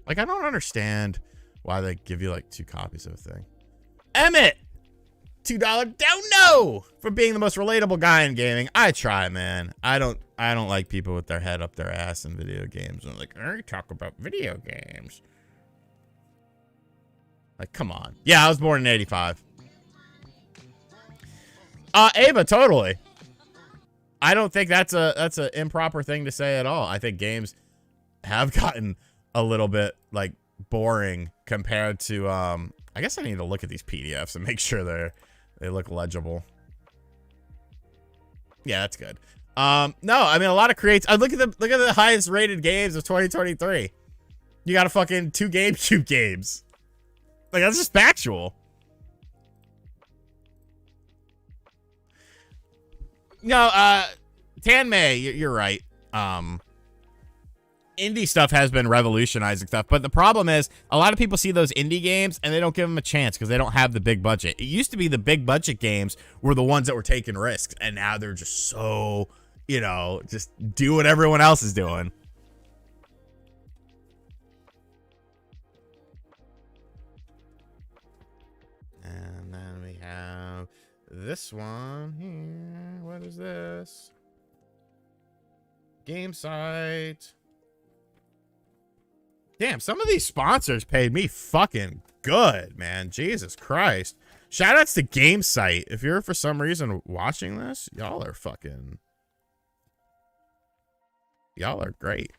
Like, I don't understand why they give you like 2 copies of a thing. Emmett, $2 down no for being the most relatable guy in gaming. I try, man. I don't like people with their head up their ass in video games. I'm like, I talk about video games. Like, come on. Yeah, I was born in 85. Ava, totally. I don't think that's a improper thing to say at all. I think games have gotten a little bit like boring compared to I guess I need to look at these PDFs and make sure they look legible. Yeah, that's good. No, I mean a lot of look at the highest rated games of 2023. You got a fucking 2 GameCube games. Like, that's just factual. No, Tanmay, you're right. Indie stuff has been revolutionizing stuff, but the problem is a lot of people see those indie games and they don't give them a chance because they don't have the big budget. It used to be the big budget games were the ones that were taking risks, and now they're just so, you know, just do what everyone else is doing. And then we have this one here. What is this? Game site. Damn, some of these sponsors paid me fucking good, man. Jesus Christ. Shoutouts to Game Site. If you're for some reason watching this, y'all are fucking... Y'all are great.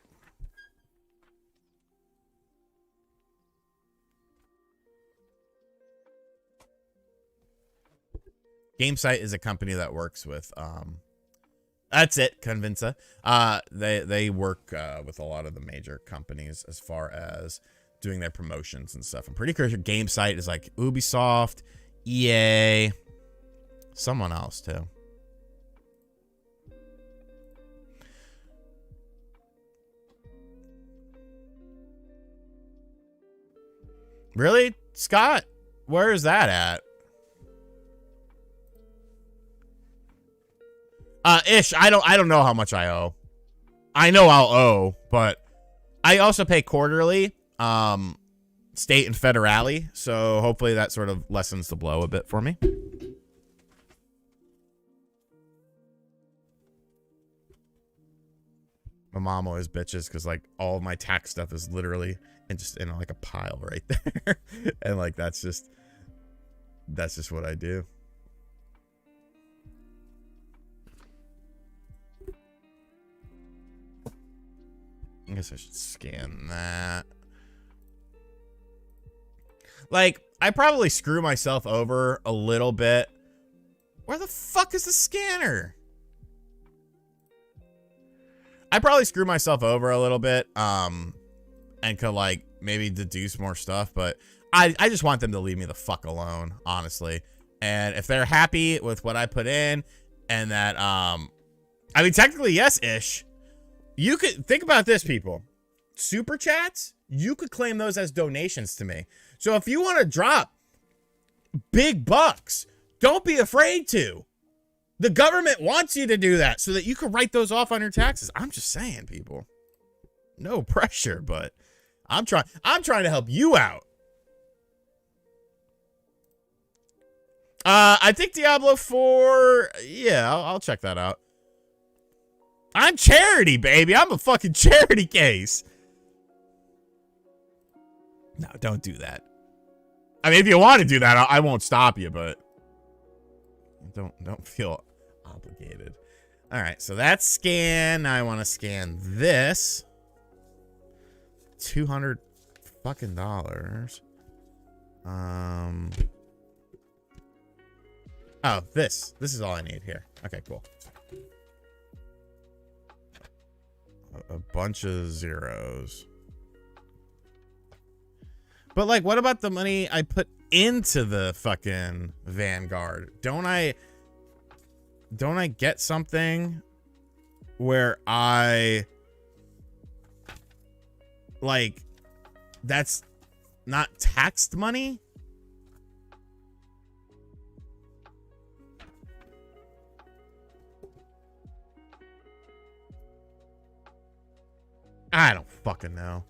Game Site is a company that works with... That's it, Convinza. They work with a lot of the major companies as far as doing their promotions and stuff. I'm pretty sure Game Site is like Ubisoft, EA, someone else too. Really, Scott? Where is that at? Ish, I don't know how much I owe. I know I'll owe, but I also pay quarterly, state and federally, so hopefully that sort of lessens the blow a bit for me. My mom always bitches because like all of my tax stuff is literally just in like a pile right there. And like that's just what I do. I guess I should scan that. Like, I probably screw myself over a little bit Where the fuck is the scanner? I probably screw myself over a little bit, and could like maybe deduce more stuff, but I just want them to leave me the fuck alone, honestly. And if they're happy with what I put in, and that, I mean, technically, yes-ish. You could think about this, people. Super chats, you could claim those as donations to me. So if you want to drop big bucks, don't be afraid to. The government wants you to do that so that you can write those off on your taxes. I'm just saying, people. No pressure, but I'm trying to help you out. I think Diablo 4, yeah, I'll check that out. I'm charity, baby. I'm a fucking charity case. No, don't do that. I mean, if you want to do that, I won't stop you, but don't feel obligated. All right, so that's scan. Now I want to scan this. $200 fucking dollars. Oh, this is all I need here. Okay, cool. A bunch of zeros. But like, what about the money I put into the fucking Vanguard? Don't I get something where I like, that's not taxed money? I don't fucking know.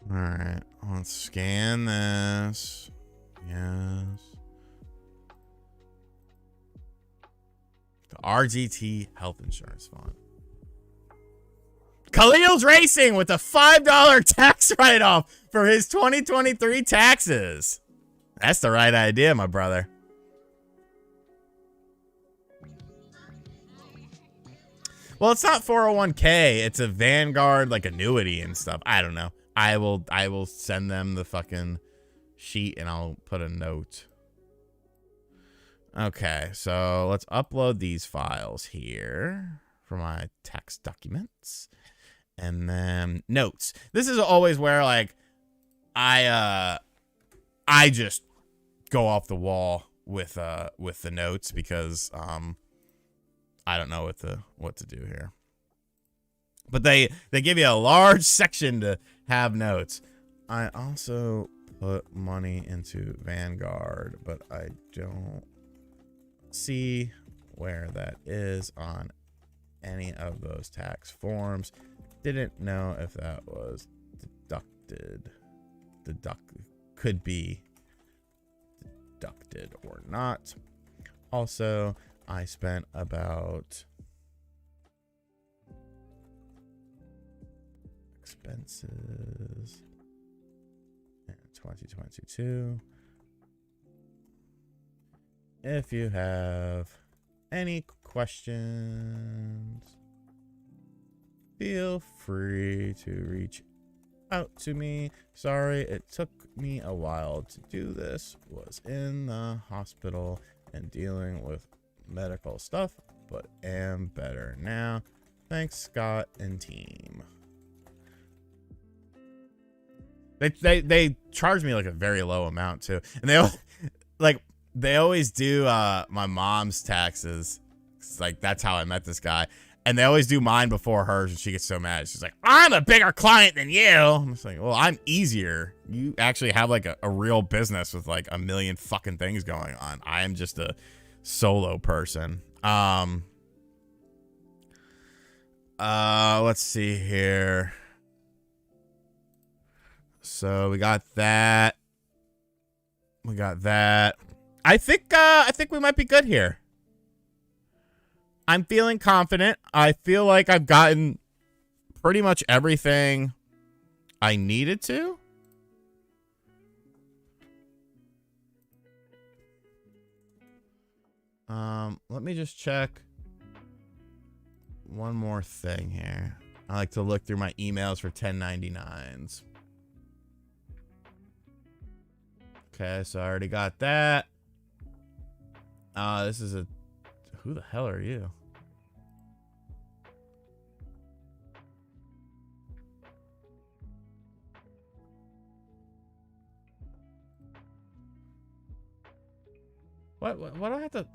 All right, let's scan this. Yes. The RGT Health Insurance Fund. Khalil's racing with a $5 tax write-off for his 2023 taxes. That's the right idea, my brother. Well, it's not 401k. It's a Vanguard like annuity and stuff. I don't know. I will send them the fucking sheet and I'll put a note. Okay, so let's upload these files here for my tax documents. And then notes. This is always where like I just go off the wall with the notes because I don't know what to do here. But they give you a large section to have notes. I also put money into Vanguard, but I don't see where that is on any of those tax forms. Didn't know if that was could be deducted or not. Also, I spent about expenses in 2022. If you have any questions, feel free to reach out to me. Sorry it took me a while to do this. Was in the hospital and dealing with medical stuff, but am better now. Thanks, Scott and team. They charge me like a very low amount too, and they always do my mom's taxes. It's like that's how I met this guy. And they always do mine before hers, and she gets so mad. She's like, I'm a bigger client than you. I'm just like, well, I'm easier. You actually have like a real business with like a million fucking things going on. I am just a solo person. Let's see here. So we got that. We got that. I think we might be good here. I'm feeling confident. I feel like I've gotten pretty much everything I needed to. Let me just check one more thing here. I like to look through my emails for 1099s. Okay, so I already got that. This is a... Who the hell are you? What do I have to...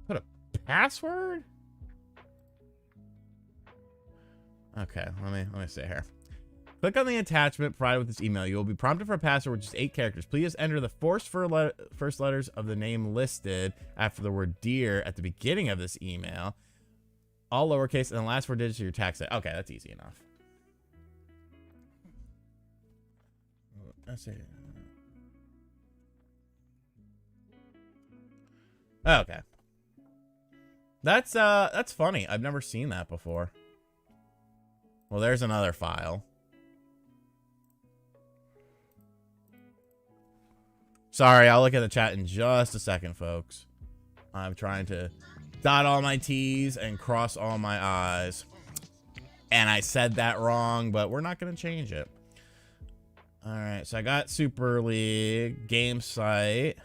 Put a password? Okay, let me see here. Click on the attachment provided with this email. You will be prompted for a password, which is 8 characters. Please enter the first letters of the name listed after the word dear at the beginning of this email. All lowercase and the last 4 digits of your tax. Okay, that's easy enough. Let's see. Okay. That's funny. I've never seen that before. Well, there's another file. Sorry, I'll look at the chat in just a second, folks. I'm trying to dot all my T's and cross all my I's. And I said that wrong, but we're not going to change it. All right, so I got Super League, game site.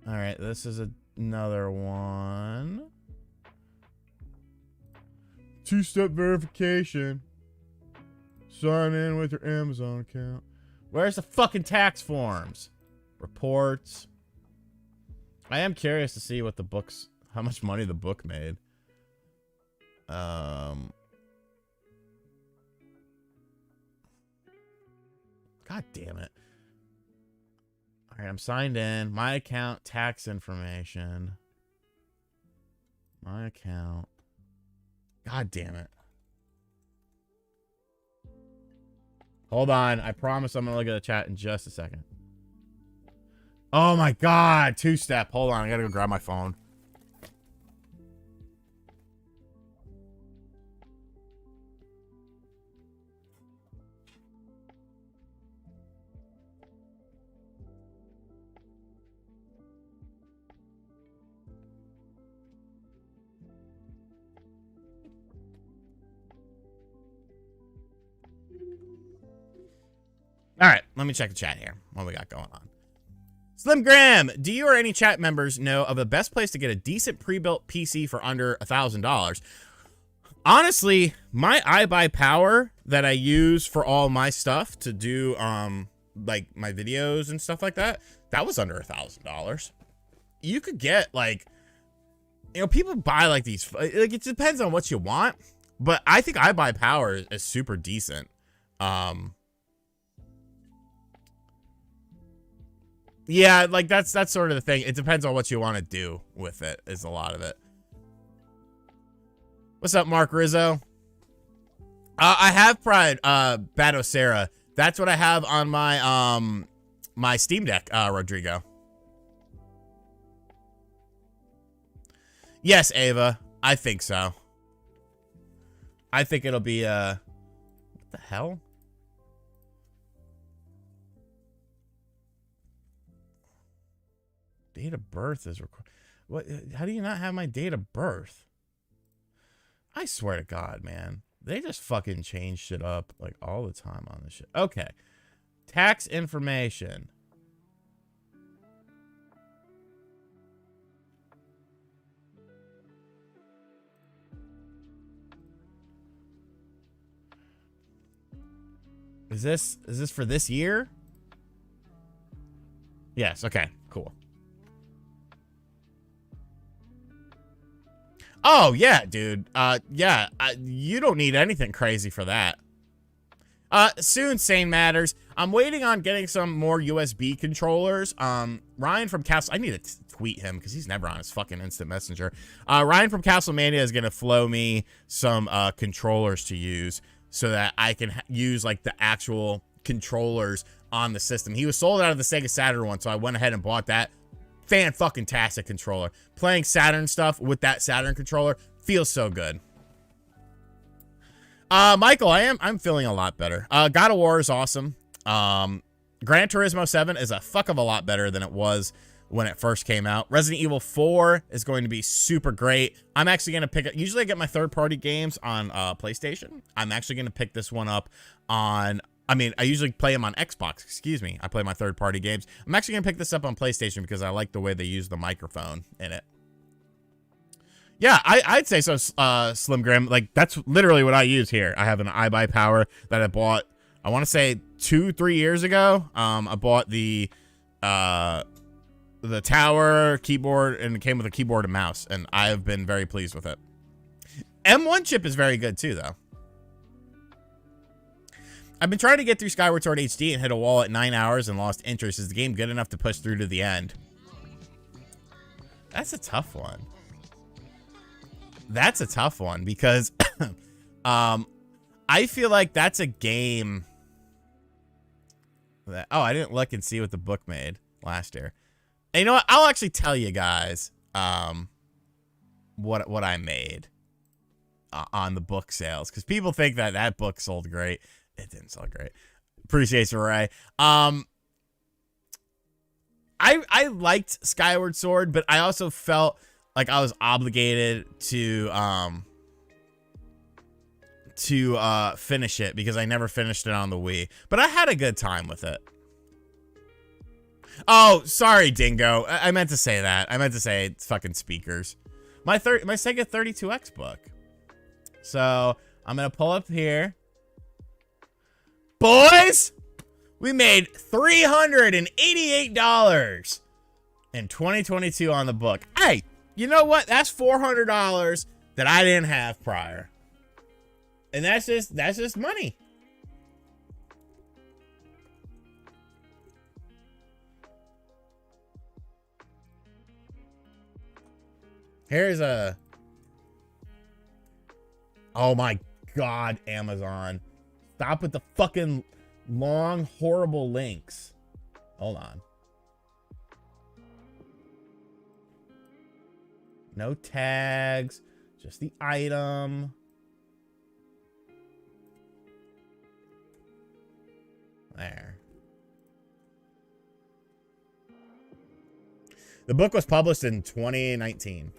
All right, this is another one. 2-step verification. Sign in with your Amazon account. Where's the fucking tax forms? Reports. I am curious to see what the books, how much money the book made. God damn it. All right, I'm signed in. My account, tax information. My account. God damn it. Hold on. I promise I'm going to look at the chat in just a second. Oh my God. 2-step. Hold on. I got to go grab my phone. All right, let me check the chat here. What we got going on? Slim Graham, do you or any chat members know of the best place to get a decent pre-built PC for under $1,000? Honestly, my iBuyPower that I use for all my stuff to do like my videos and stuff like that, that was under $1,000. You could get like, you know, people buy like these, like it depends on what you want, but I think iBuyPower is super decent. Yeah, like that's sort of the thing. It depends on what you want to do with it, is a lot of it. What's up, Mark Rizzo? I have tried Bato Sarah. That's what I have on my my Steam Deck, Rodrigo. Yes, Ava. I think so. I think it'll be what the hell? Date of birth is required. What? How do you not have my date of birth? I swear to God, man. They just fucking change shit up like all the time on this shit. Okay. Tax information. Is this for this year? Yes, okay, cool. Oh, yeah, dude. Yeah, you don't need anything crazy for that. Soon, Sane Matters. I'm waiting on getting some more USB controllers. Ryan from Castle... I need to tweet him because he's never on his fucking instant messenger. Ryan from Castlemania is going to flow me some controllers to use so that I can use, like, the actual controllers on the system. He was sold out of the Sega Saturn one, so I went ahead and bought that. Fan-fucking-tastic controller. Playing Saturn stuff with that Saturn controller feels so good. Michael, I'm feeling a lot better. God of War is awesome. Gran Turismo 7 is a fuck of a lot better than it was when it first came out. Resident Evil 4 is going to be super great. I'm actually going to pick up, usually I get my third-party games on PlayStation. I'm actually going to pick this one up on, I mean, I usually play them on Xbox, excuse me. I play my third-party games. I'm actually going to pick this up on PlayStation because I like the way they use the microphone in it. Yeah, I'd say so, Slim Grim. Like, that's literally what I use here. I have an iBuy Power that I bought, I want to say 2-3 years ago. I bought the tower keyboard, and it came with a keyboard and mouse, and I have been very pleased with it. M1 chip is very good too, though. I've been trying to get through Skyward Sword HD and hit a wall at 9 hours and lost interest. Is the game good enough to push through to the end? That's a tough one. That's a tough one because I feel like that's a game that, oh, I didn't look and see what the book made last year. And you know what? I'll actually tell you guys what I made on the book sales, because people think that that book sold great. It didn't sell great. Appreciate you, Ray. I liked Skyward Sword, but I also felt like I was obligated to finish it because I never finished it on the Wii. But I had a good time with it. Oh, sorry, Dingo. I meant to say that. I meant to say it's fucking speakers. My Sega 32X book. So I'm gonna pull up here. Boys, we made $388 in 2022 on the book. Hey, you know what? That's $400 that I didn't have prior. And that's just money. Here's a, oh my God, Amazon. Stop with the fucking long, horrible links. Hold on. No tags, just the item. There. The book was published in 2019.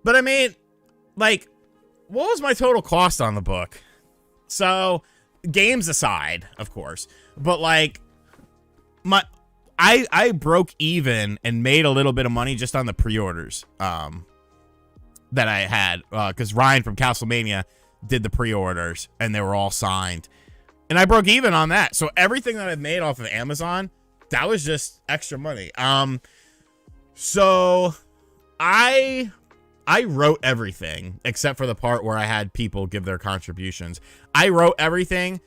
But I mean, like, what was my total cost on the book? So, games aside, of course, but like, I broke even and made a little bit of money just on the pre-orders that I had, because Ryan from Castlemania did the pre-orders and they were all signed, and I broke even on that. So everything that I've made off of Amazon, that was just extra money. So I wrote everything except for the part where I had people give their contributions. I wrote everything.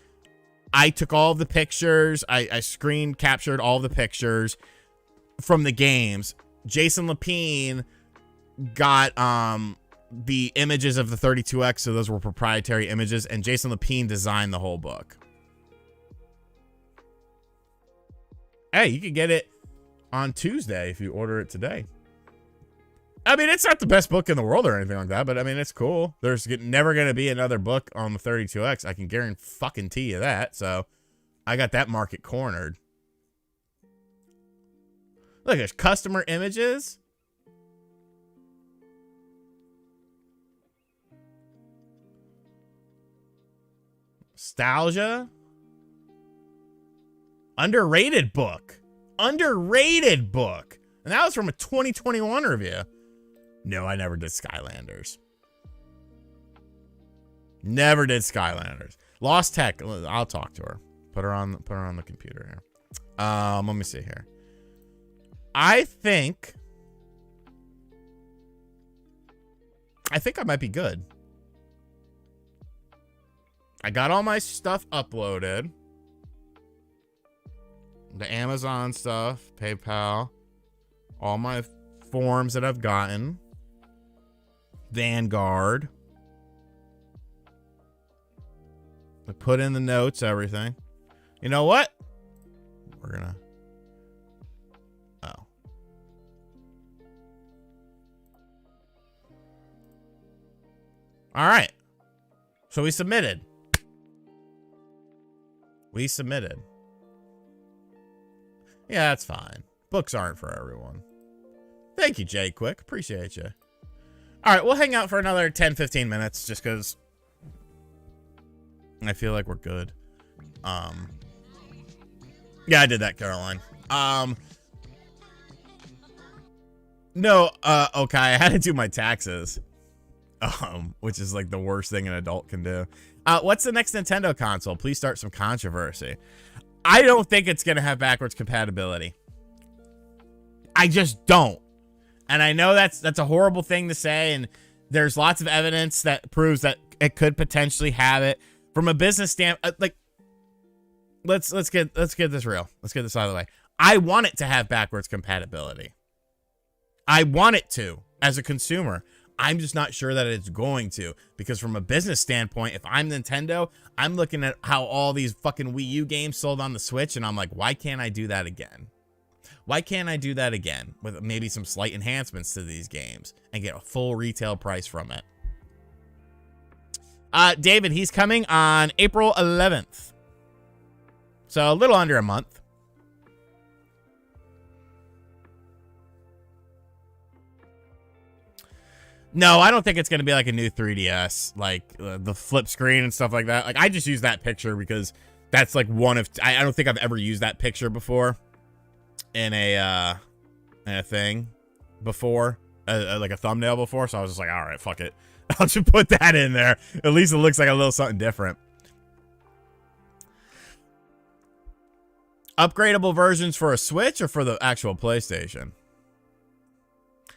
I took all of the pictures. I screen captured all the pictures from the games. Jason Lapine got the images of the 32X, so those were proprietary images, and Jason Lapine designed the whole book. Hey, you can get it on Tuesday if you order it today. I mean, it's not the best book in the world or anything like that, but I mean, it's cool. There's never going to be another book on the 32X. I can guarantee you that. So I got that market cornered. Look, there's customer images. Nostalgia. Underrated book. Underrated book. And that was from a 2021 review. No, I never did Skylanders. Never did Skylanders. Lost Tech. I'll talk to her. Put her on the computer here. Let me see here. I think I might be good. I got all my stuff uploaded. The Amazon stuff, PayPal, all my forms that I've gotten. Vanguard. I put in the notes, everything. You know what? We're gonna... Oh. All right. So we submitted. Yeah, that's fine. Books aren't for everyone. Thank you, Jay Quick. Appreciate you. All right, we'll hang out for another 10, 15 minutes just because I feel like we're good. Yeah, I did that, Caroline. No, okay, I had to do my taxes. Which is like the worst thing an adult can do. What's the next Nintendo console? Please start some controversy. I don't think it's going to have backwards compatibility. I just don't. And I know that's a horrible thing to say, and there's lots of evidence that proves that it could potentially have it. From a business standpoint, like, let's get this real. Let's get this out of the way. I want it to have backwards compatibility. I want it to, as a consumer. I'm just not sure that it's going to, because from a business standpoint, if I'm Nintendo, I'm looking at how all these fucking Wii U games sold on the Switch, and I'm like, why can't I do that again? Why can't I do that again with maybe some slight enhancements to these games and get a full retail price from it? David, he's coming on April 11th. So a little under a month. No, I don't think it's going to be like a new 3DS, like the flip screen and stuff like that. Like, I just use that picture because that's like one of, I don't think I've ever used that picture before in a thing before, like a thumbnail before. So I was just like, all right, fuck it. I'll just put that in there. At least it looks like a little something different. Upgradable versions for a Switch or for the actual PlayStation?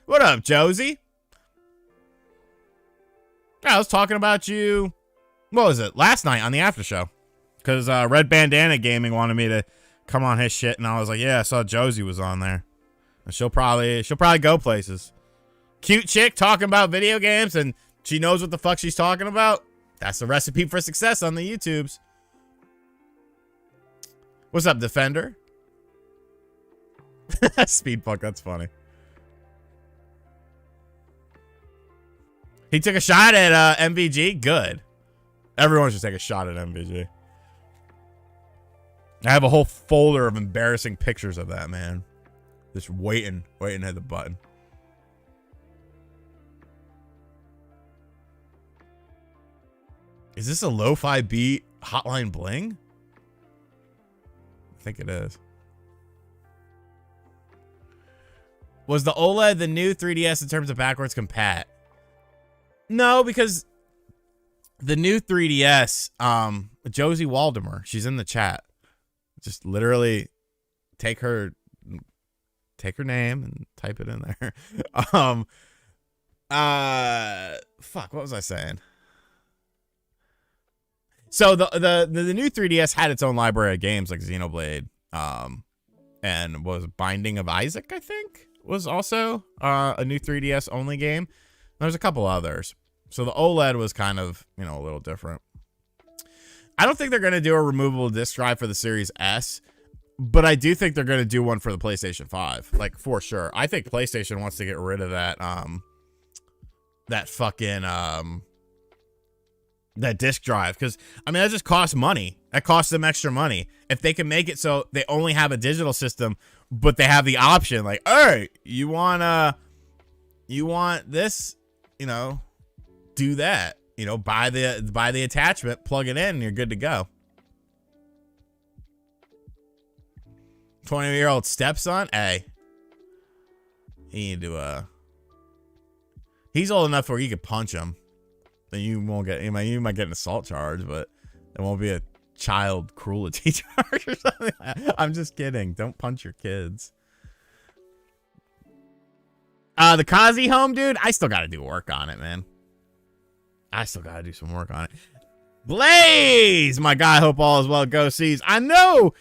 What up, Josie? Yeah, I was talking about you, what was it, last night on the after show. Because Red Bandana Gaming wanted me to come on his shit, and I was like, yeah, I saw Josie was on there. And she'll probably go places. Cute chick talking about video games, and she knows what the fuck she's talking about. That's the recipe for success on the YouTubes. What's up, Defender? Speedfuck, that's funny. He took a shot at MVG. Good. Everyone should take a shot at MVG. I have a whole folder of embarrassing pictures of that, man. Just waiting to hit the button. Is this a lo-fi beat Hotline Bling? I think it is. Was the OLED the new 3DS in terms of backwards compat? No, because the new 3DS, Josie Waldemar, she's in the chat. Just literally take her name and type it in there. Fuck, what was I saying? So the new 3DS had its own library of games like Xenoblade, and was Binding of Isaac, I think, was also a new 3DS only game. There's a couple others. So the OLED was kind of, a little different. I don't think they're going to do a removable disc drive for the Series S, but I do think they're going to do one for the PlayStation 5, like, for sure. I think PlayStation wants to get rid of that, that fucking, that disc drive, because, that just costs money. That costs them extra money. If they can make it so they only have a digital system, but they have the option, like, hey, you want this, do that, buy the attachment, plug it in, and you're good to go. 20-year-old stepson, hey, he need to, he's old enough where you could punch him. Then you won't get, you might get an assault charge, but it won't be a child cruelty charge or something. I'm just kidding. Don't punch your kids. The Kazi home, dude, I still got to do work on it, man. I still got to do some work on it. Blaze, my guy, hope all is well. Go Seas. I know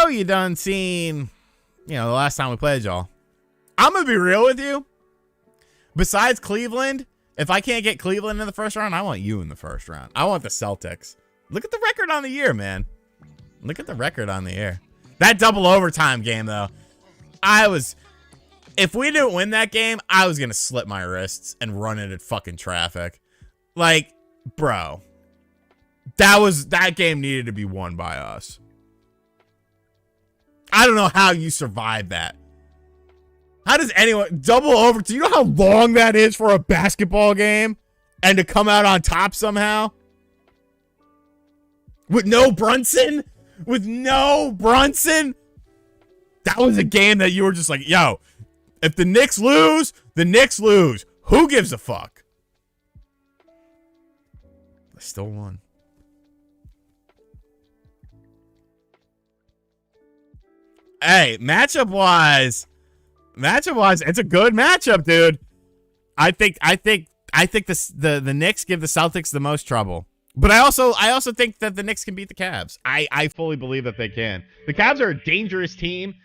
you done seen, the last time we played, y'all. I'm going to be real with you. Besides Cleveland, if I can't get Cleveland in the first round, I want you in the first round. I want the Celtics. Look at the record on the year, man. Look at the record on the year. That double overtime game, though. If we didn't win that game, I was going to slip my wrists and run into fucking traffic. Like, bro. That game needed to be won by us. I don't know how you survive that. How does anyone double over? Do you know how long that is for a basketball game? And to come out on top somehow? With no Brunson? With no Brunson? That was a game that you were just like, yo, if the Knicks lose, the Knicks lose. Who gives a fuck? I still won. Hey, matchup-wise, it's a good matchup, dude. I think the Knicks give the Celtics the most trouble. But I also think that the Knicks can beat the Cavs. I fully believe that they can. The Cavs are a dangerous team,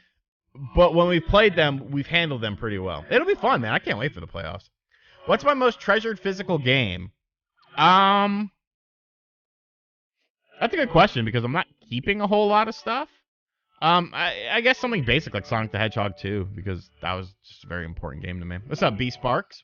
but when we've played them, we've handled them pretty well. It'll be fun, man. I can't wait for the playoffs. What's my most treasured physical game? That's a good question because I'm not keeping a whole lot of stuff. I guess something basic like Sonic the Hedgehog 2 because that was just a very important game to me. What's up, B Sparks?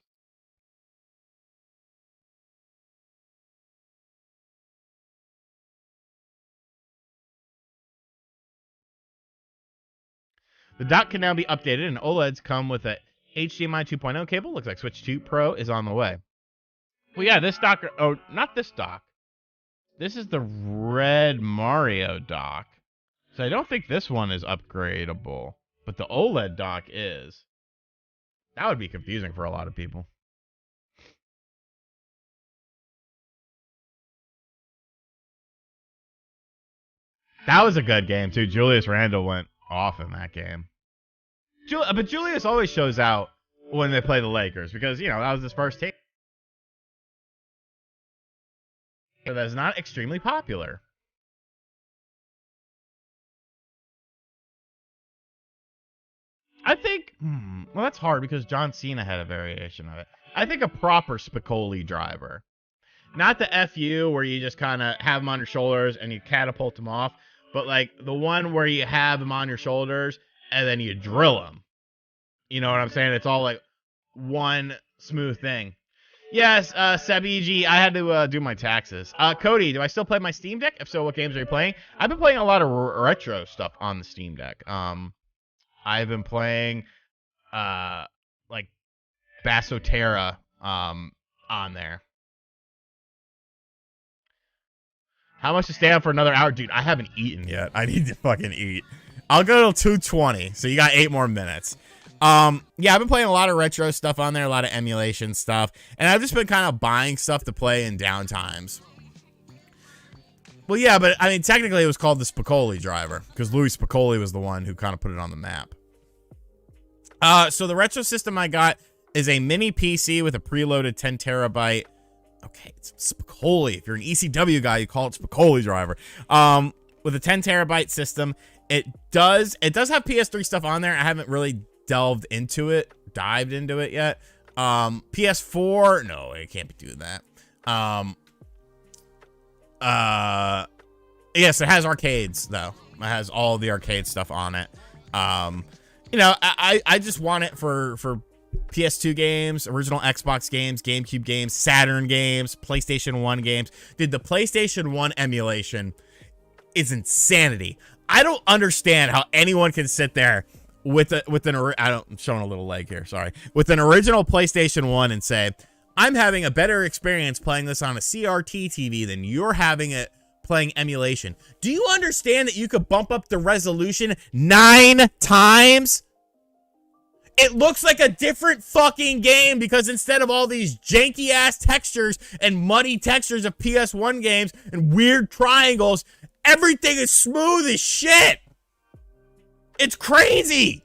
The dock can now be updated, and OLEDs come with a HDMI 2.0 cable. Looks like Switch 2 Pro is on the way. Well, yeah, this dock... Oh, not this dock. This is the Red Mario dock. So I don't think this one is upgradable. But the OLED dock is. That would be confusing for a lot of people. That was a good game, too. Julius Randle went off in that game. But Julius always shows out when they play the Lakers because, you know, that was his first team. So that's not extremely popular. I think, well, that's hard because John Cena had a variation of it. I think a proper Spicoli driver. Not the FU where you just kind of have him on your shoulders and you catapult him off, but like the one where you have him on your shoulders and then you drill him. You know what I'm saying? It's all like one smooth thing. Yes, Sabiji, I had to do my taxes. Cody, do I still play my Steam Deck? If so, what games are you playing? I've been playing a lot of retro stuff on the Steam Deck. I've been playing like Bassotera on there. How much to stay on for another hour? Dude, I haven't eaten yet. I need to fucking eat. I'll go till 2:20, so you got 8 more minutes. Yeah, I've been playing a lot of retro stuff on there, a lot of emulation stuff, and I've just been kind of buying stuff to play in downtimes. Well, yeah, but I mean, technically it was called the Spicoli driver, because Louis Spicoli was the one who kind of put it on the map. So the retro system I got is a mini PC with a preloaded 10 terabyte. Okay, it's Spicoli. If you're an ECW guy, you call it Spicoli driver. With a 10 terabyte system, it does have PS3 stuff on there. I haven't really dived into it yet. PS4, no, it can't be doing that. Yes, it has arcades though. It has all the arcade stuff on it. You know, I just want it for PS2 games, original Xbox games, GameCube games, Saturn games, PlayStation 1 games. Dude, the PlayStation 1 emulation is insanity. I don't understand how anyone can sit there with I'm showing a little leg here, sorry. With an original PlayStation 1 and say, I'm having a better experience playing this on a CRT TV than you're having it playing emulation. Do you understand that you could bump up the resolution 9 times? It looks like a different fucking game because instead of all these janky ass textures and muddy textures of PS1 games and weird triangles, everything is smooth as shit. It's crazy.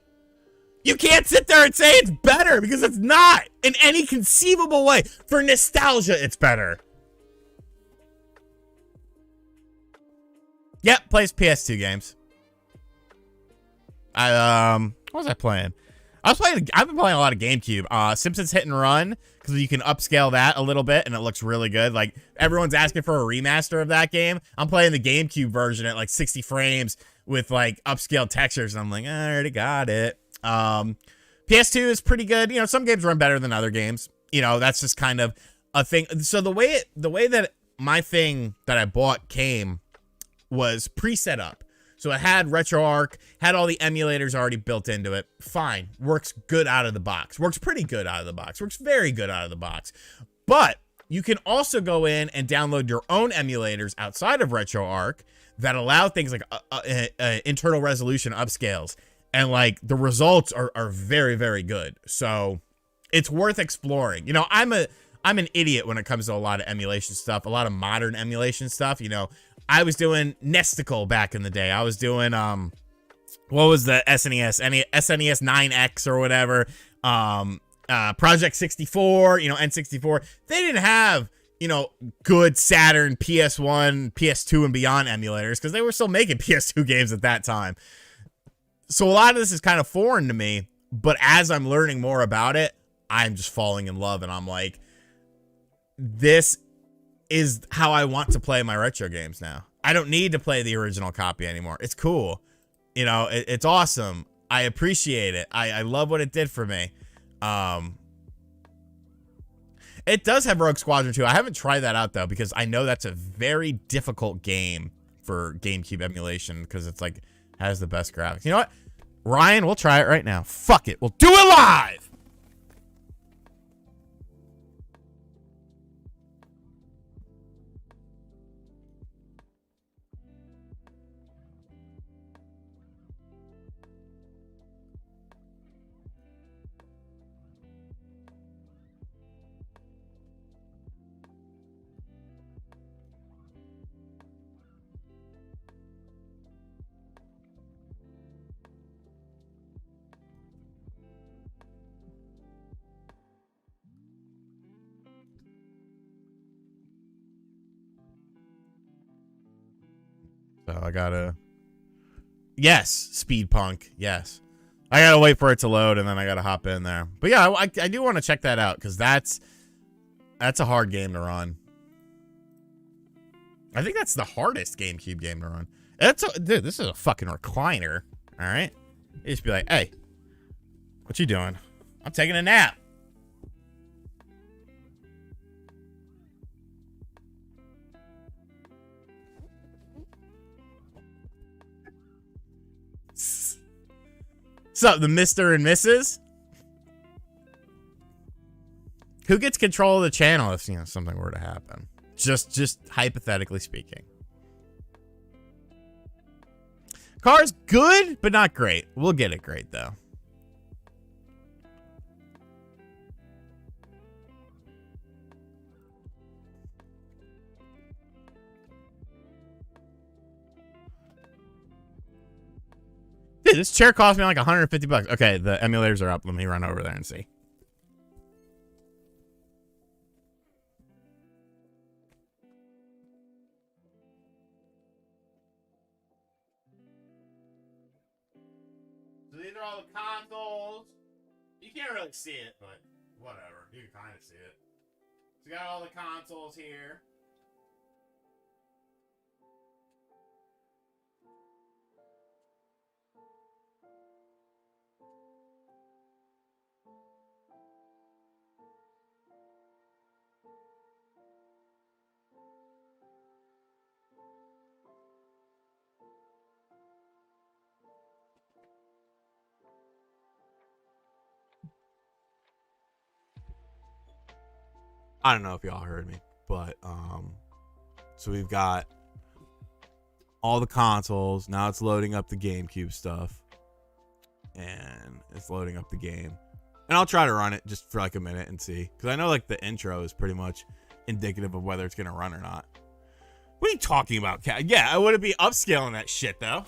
You can't sit there and say it's better because it's not in any conceivable way. For nostalgia, it's better. Yep, plays PS2 games. What was I playing? I've been playing a lot of GameCube. Simpsons Hit and Run, because you can upscale that a little bit, and it looks really good. Like, everyone's asking for a remaster of that game. I'm playing the GameCube version at, like, 60 frames with, like, upscaled textures, and I'm like, I already got it. PS2 is pretty good. You know, some games run better than other games. You know, that's just kind of a thing. So the way that my thing that I bought came was pre-set up. So it had RetroArch, had all the emulators already built into it. Fine. Works good out of the box. Works pretty good out of the box. Works very good out of the box. But you can also go in and download your own emulators outside of RetroArch that allow things like internal resolution upscales. And like the results are very, very good. So it's worth exploring. You know, I'm an idiot when it comes to a lot of emulation stuff, a lot of modern emulation stuff. You know, I was doing Nesticle back in the day. I was doing, what was the SNES? SNES 9X or whatever. Project 64, you know, N64. They didn't have, you know, good Saturn, PS1, PS2, and beyond emulators because they were still making PS2 games at that time. So a lot of this is kind of foreign to me, but as I'm learning more about it, I'm just falling in love, and I'm like, this is how I want to play my retro games now. I don't need to play the original copy anymore. It's cool. You know, it's awesome. I appreciate it. I love what it did for me. It does have Rogue Squadron 2. I haven't tried that out, though, because I know that's a very difficult game for GameCube emulation because it's like, has the best graphics. You know what? Ryan, we'll try it right now. Fuck it. We'll do it live! So I gotta... Yes, Speed Punk. Yes. I gotta wait for it to load, and then I gotta hop in there. But yeah, I do want to check that out, because that's a hard game to run. I think that's the hardest GameCube game to run. Dude, this is a fucking recliner. All right? You just be like, hey, what you doing? I'm taking a nap. What's up, the Mr. and Mrs.? Who gets control of the channel if, you know, something were to happen? Just hypothetically speaking. Car's good, but not great. We'll get it great, though. Dude, this chair cost me like 150 bucks. Okay, the emulators are up. Let me run over there and see. So these are all the consoles. You can't really see it, but whatever. You can kind of see it. So you got all the consoles here. I don't know if y'all heard me, but so we've got all the consoles. Now it's loading up the GameCube stuff, and it's loading up the game. And I'll try to run it just for like a minute and see, because I know like the intro is pretty much indicative of whether it's gonna run or not. What are you talking about, Cat? Yeah, I wouldn't be upscaling that shit though.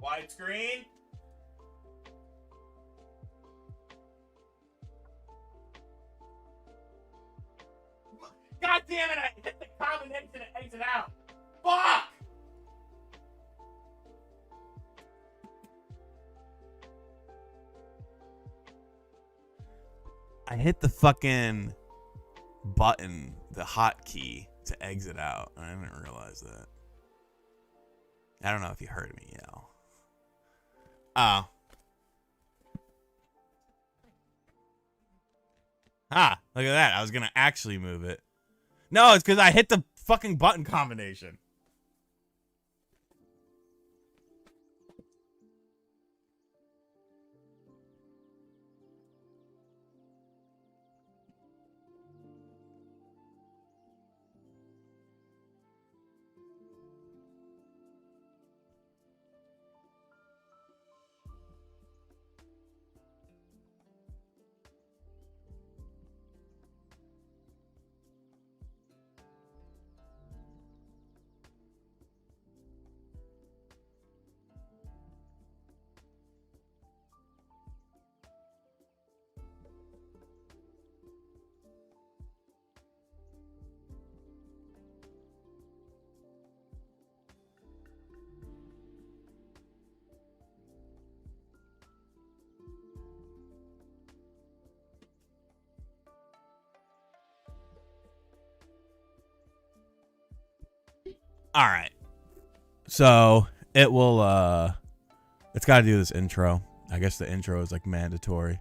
Widescreen. God damn it, I hit the combination and exit out. Fuck! I hit the fucking button, the hotkey, to exit out. I didn't realize that. I don't know if you heard me yell. Oh. Ah, look at that. I was going to actually move it. No, it's because I hit the fucking button combination. All right. So it will, it's got to do this intro. I guess the intro is like mandatory.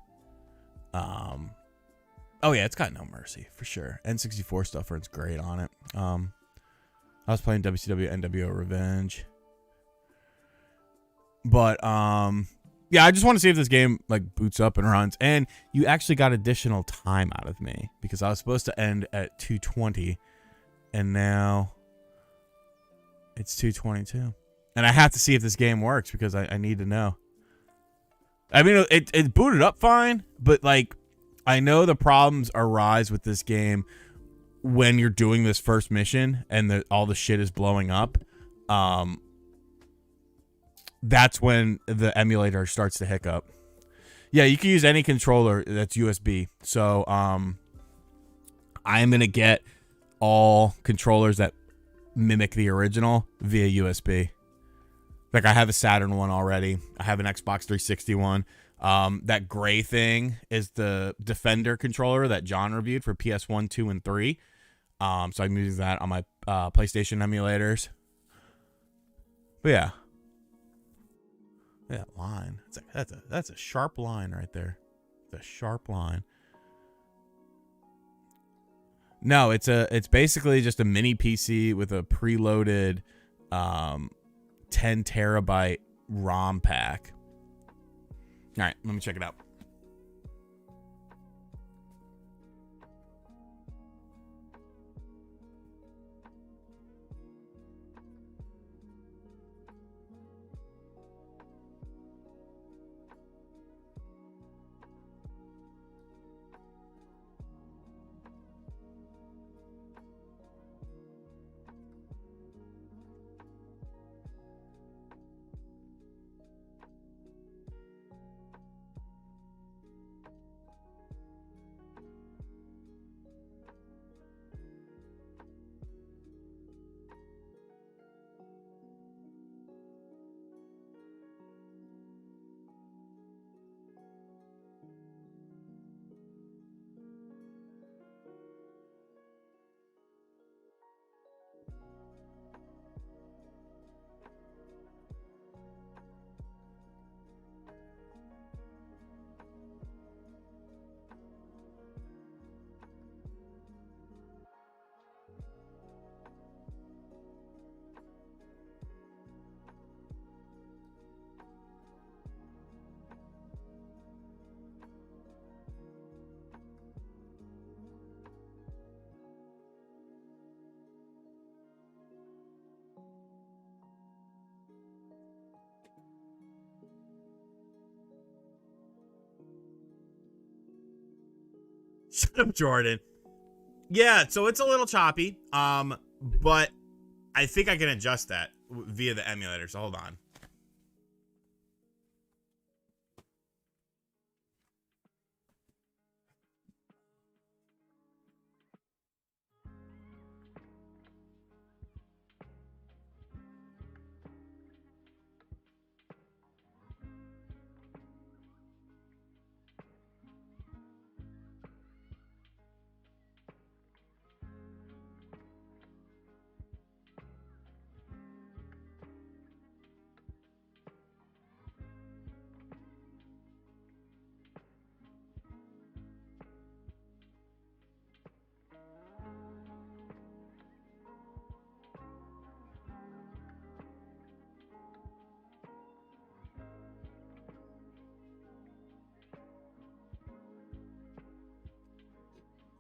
Oh yeah, it's got No Mercy for sure. N64 stuff runs great on it. I was playing WCW NWO Revenge. But, yeah, I just want to see if this game like boots up and runs. And you actually got additional time out of me because I was supposed to end at 2:20 and now it's 2:22. And I have to see if this game works because I need to know. I mean, it booted up fine, but like I know the problems arise with this game when you're doing this first mission and all the shit is blowing up. That's when the emulator starts to hiccup. Yeah, you can use any controller that's USB. So I'm going to get all controllers that mimic the original via USB. Like I have a Saturn one already. I have an Xbox 360 one. That gray thing is the Defender controller that John reviewed for PS1, 2, and 3. So I'm using that on my PlayStation emulators. But yeah. Yeah, line. That's a sharp line right there. It's a sharp line. No, it's basically just a mini PC with a preloaded 10 terabyte ROM pack. All right, let me check it out. Shut up, Jordan. Yeah, so it's a little choppy, but I think I can adjust that via the emulator, so hold on.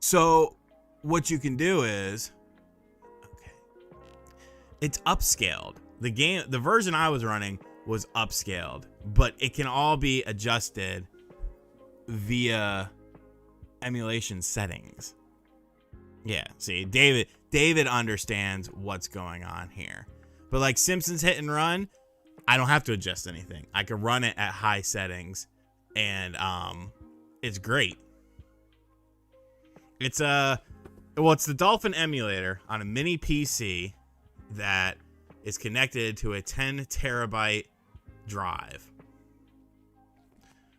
So what you can do is, okay, it's upscaled. The version I was running was upscaled, but it can all be adjusted via emulation settings. Yeah, see, David understands what's going on here. But like Simpsons Hit and Run, I don't have to adjust anything. I can run it at high settings, and it's great. It's the Dolphin emulator on a mini PC that is connected to a 10 terabyte drive.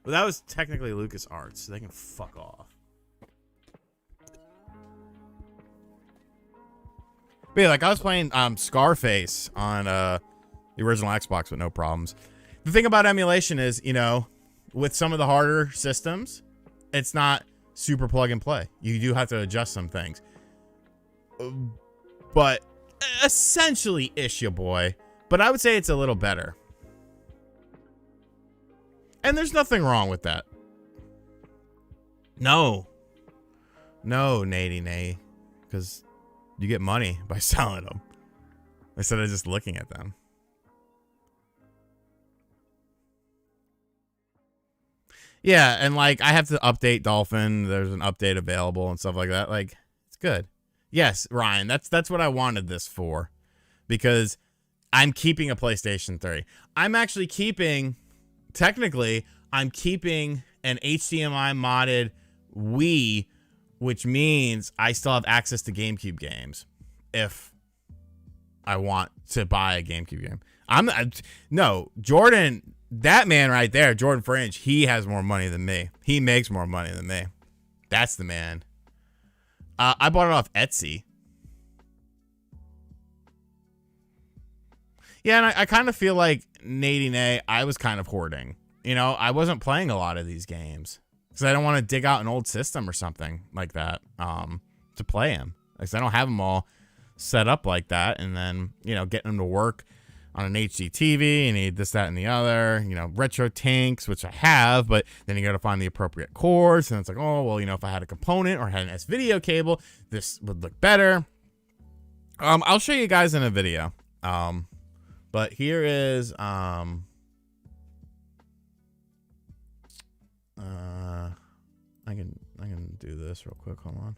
Well, that was technically LucasArts, so they can fuck off. But yeah, like I was playing Scarface on the original Xbox with no problems. The thing about emulation is, you know, with some of the harder systems, it's not super plug and play. You do have to adjust some things. But essentially ish ya boy. But I would say it's a little better. And there's nothing wrong with that. No, Nady Nay. Because you get money by selling them instead of just looking at them. Yeah, and like I have to update Dolphin. There's an update available and stuff like that. Like, it's good. Yes, Ryan, that's what I wanted this for. Because I'm keeping a PlayStation 3. I'm actually keeping, technically, I'm keeping an HDMI modded Wii, which means I still have access to GameCube games if I want to buy a GameCube game. No, Jordan, that man right there, Jordan Fringe, he has more money than me. He makes more money than me. That's the man. I bought it off Etsy. Yeah, and I kind of feel like Nady Nay, I was kind of hoarding. You know, I wasn't playing a lot of these games because I don't want to dig out an old system or something like that to play them. Because I don't have them all set up like that, and then, you know, getting them to work on an HD TV, you need this, that, and the other, you know, retro tanks, which I have, but then you got to find the appropriate cords, and it's like, oh, well, you know, if I had a component or had an S-video cable, this would look better. I'll show you guys in a video. But here is, I can do this real quick. Hold on.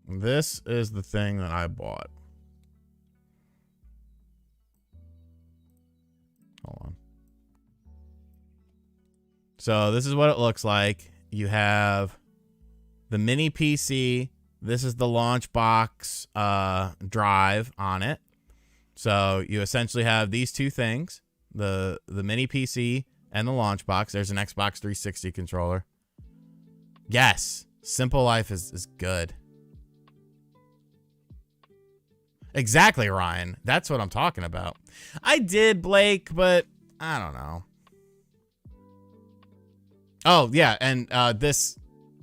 This is the thing that I bought. Hold on. So this is what it looks like. You have the mini PC. This is the launch box drive on it. So you essentially have these two things, the mini PC and the launch box. There's an Xbox 360 controller. Yes, Simple Life is good. Exactly, Ryan. That's what I'm talking about. I did, Blake, but I don't know. Oh, yeah, and the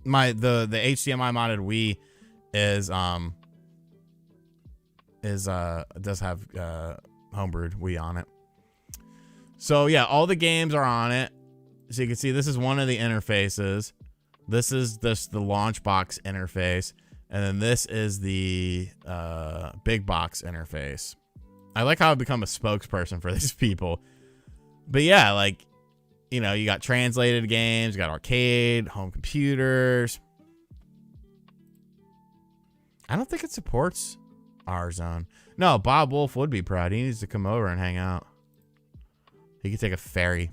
HDMI modded Wii does have homebrewed Wii on it. So yeah, all the games are on it. So you can see this is one of the interfaces. This is the launch box interface, and then this is the big box interface. I like how I've become a spokesperson for these people. But yeah, like, you know, you got translated games, you got arcade, home computers. I don't think it supports R-Zone. No, Bob Wolf would be proud. He needs to come over and hang out. He could take a ferry.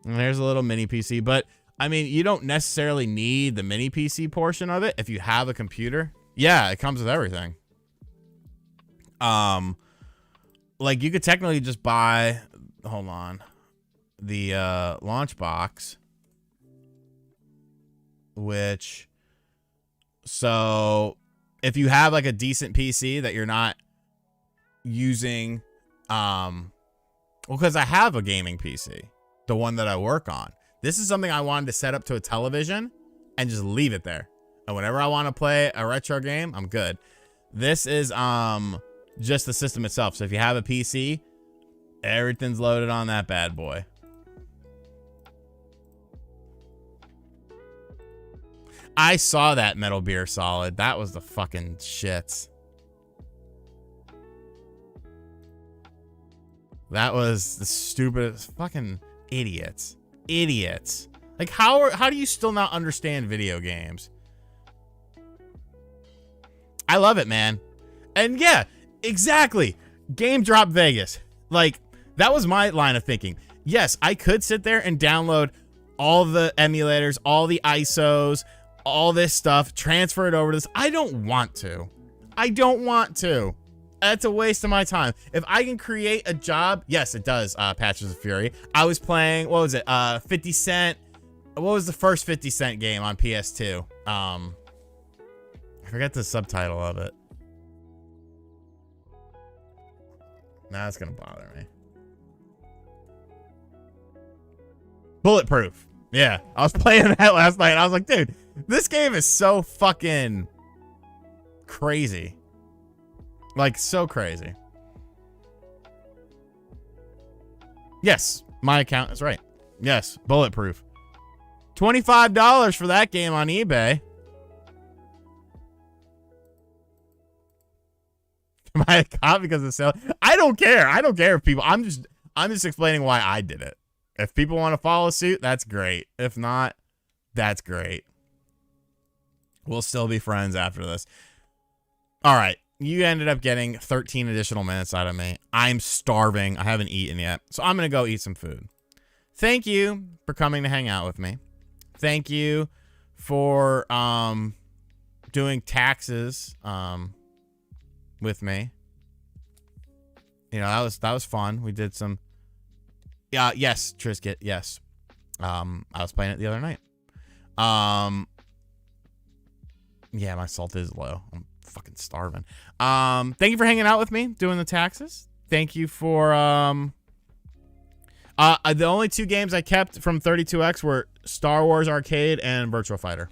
And there's a little mini PC, but I mean, you don't necessarily need the mini PC portion of it if you have a computer. Yeah, it comes with everything. Like you could technically just buy, hold on, the launch box, which, so if you have like a decent PC that you're not using, well, because I have a gaming PC, the one that I work on. This is something I wanted to set up to a television and just leave it there. And whenever I want to play a retro game, I'm good. This is just the system itself. So if you have a PC, everything's loaded on that bad boy. I saw that Metal Gear Solid. That was the fucking shits. That was the stupidest fucking idiots. Idiots. Like, how do you still not understand video games? I love it, man. And yeah, exactly. Game Drop Vegas. Like, that was my line of thinking. Yes, I could sit there and download all the emulators, all the ISOs, all this stuff, transfer it over to this. I don't want to. I don't want to. That's a waste of my time. If I can create a job, yes, it does. Patches of Fury. I was playing, what was it? 50 Cent. What was the first 50 Cent game on PS2? I forget the subtitle of it. Nah, it's gonna bother me. Bulletproof. Yeah, I was playing that last night. I was like, dude, this game is so fucking crazy. Like, so crazy. Yes, my account is right. Yes, Bulletproof. $25 for that game on eBay. My account because of sale. I don't care. I don't care if people. I'm just explaining why I did it. If people want to follow suit, that's great. If not, that's great. We'll still be friends after this. All right. You ended up getting 13 additional minutes out of me. I'm starving. I haven't eaten yet. So I'm going to go eat some food. Thank you for coming to hang out with me. Thank you for doing taxes with me. You know, that was fun. We did some. Yeah, yes, Trisket, yes. I was playing it the other night. Yeah, my salt is low. I'm fucking starving. Thank you for hanging out with me, doing the taxes. Thank you for the only two games I kept from 32X were Star Wars Arcade and Virtua Fighter.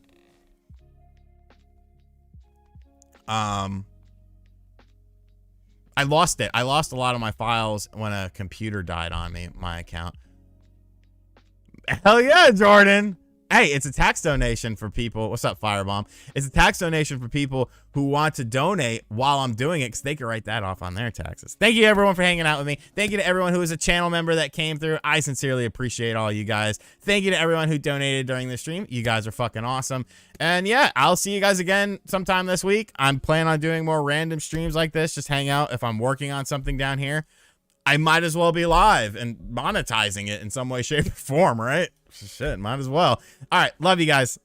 I lost it. I lost a lot of my files when a computer died on me, my account. Hell yeah, Jordan. Hey, it's a tax donation for people. What's up, Firebomb? It's a tax donation for people who want to donate while I'm doing it because they can write that off on their taxes. Thank you, everyone, for hanging out with me. Thank you to everyone who is a channel member that came through. I sincerely appreciate all you guys. Thank you to everyone who donated during the stream. You guys are fucking awesome. And yeah, I'll see you guys again sometime this week. I'm planning on doing more random streams like this. Just hang out if I'm working on something down here. I might as well be live and monetizing it in some way, shape, or form, right? Shit, might as well. All right, love you guys.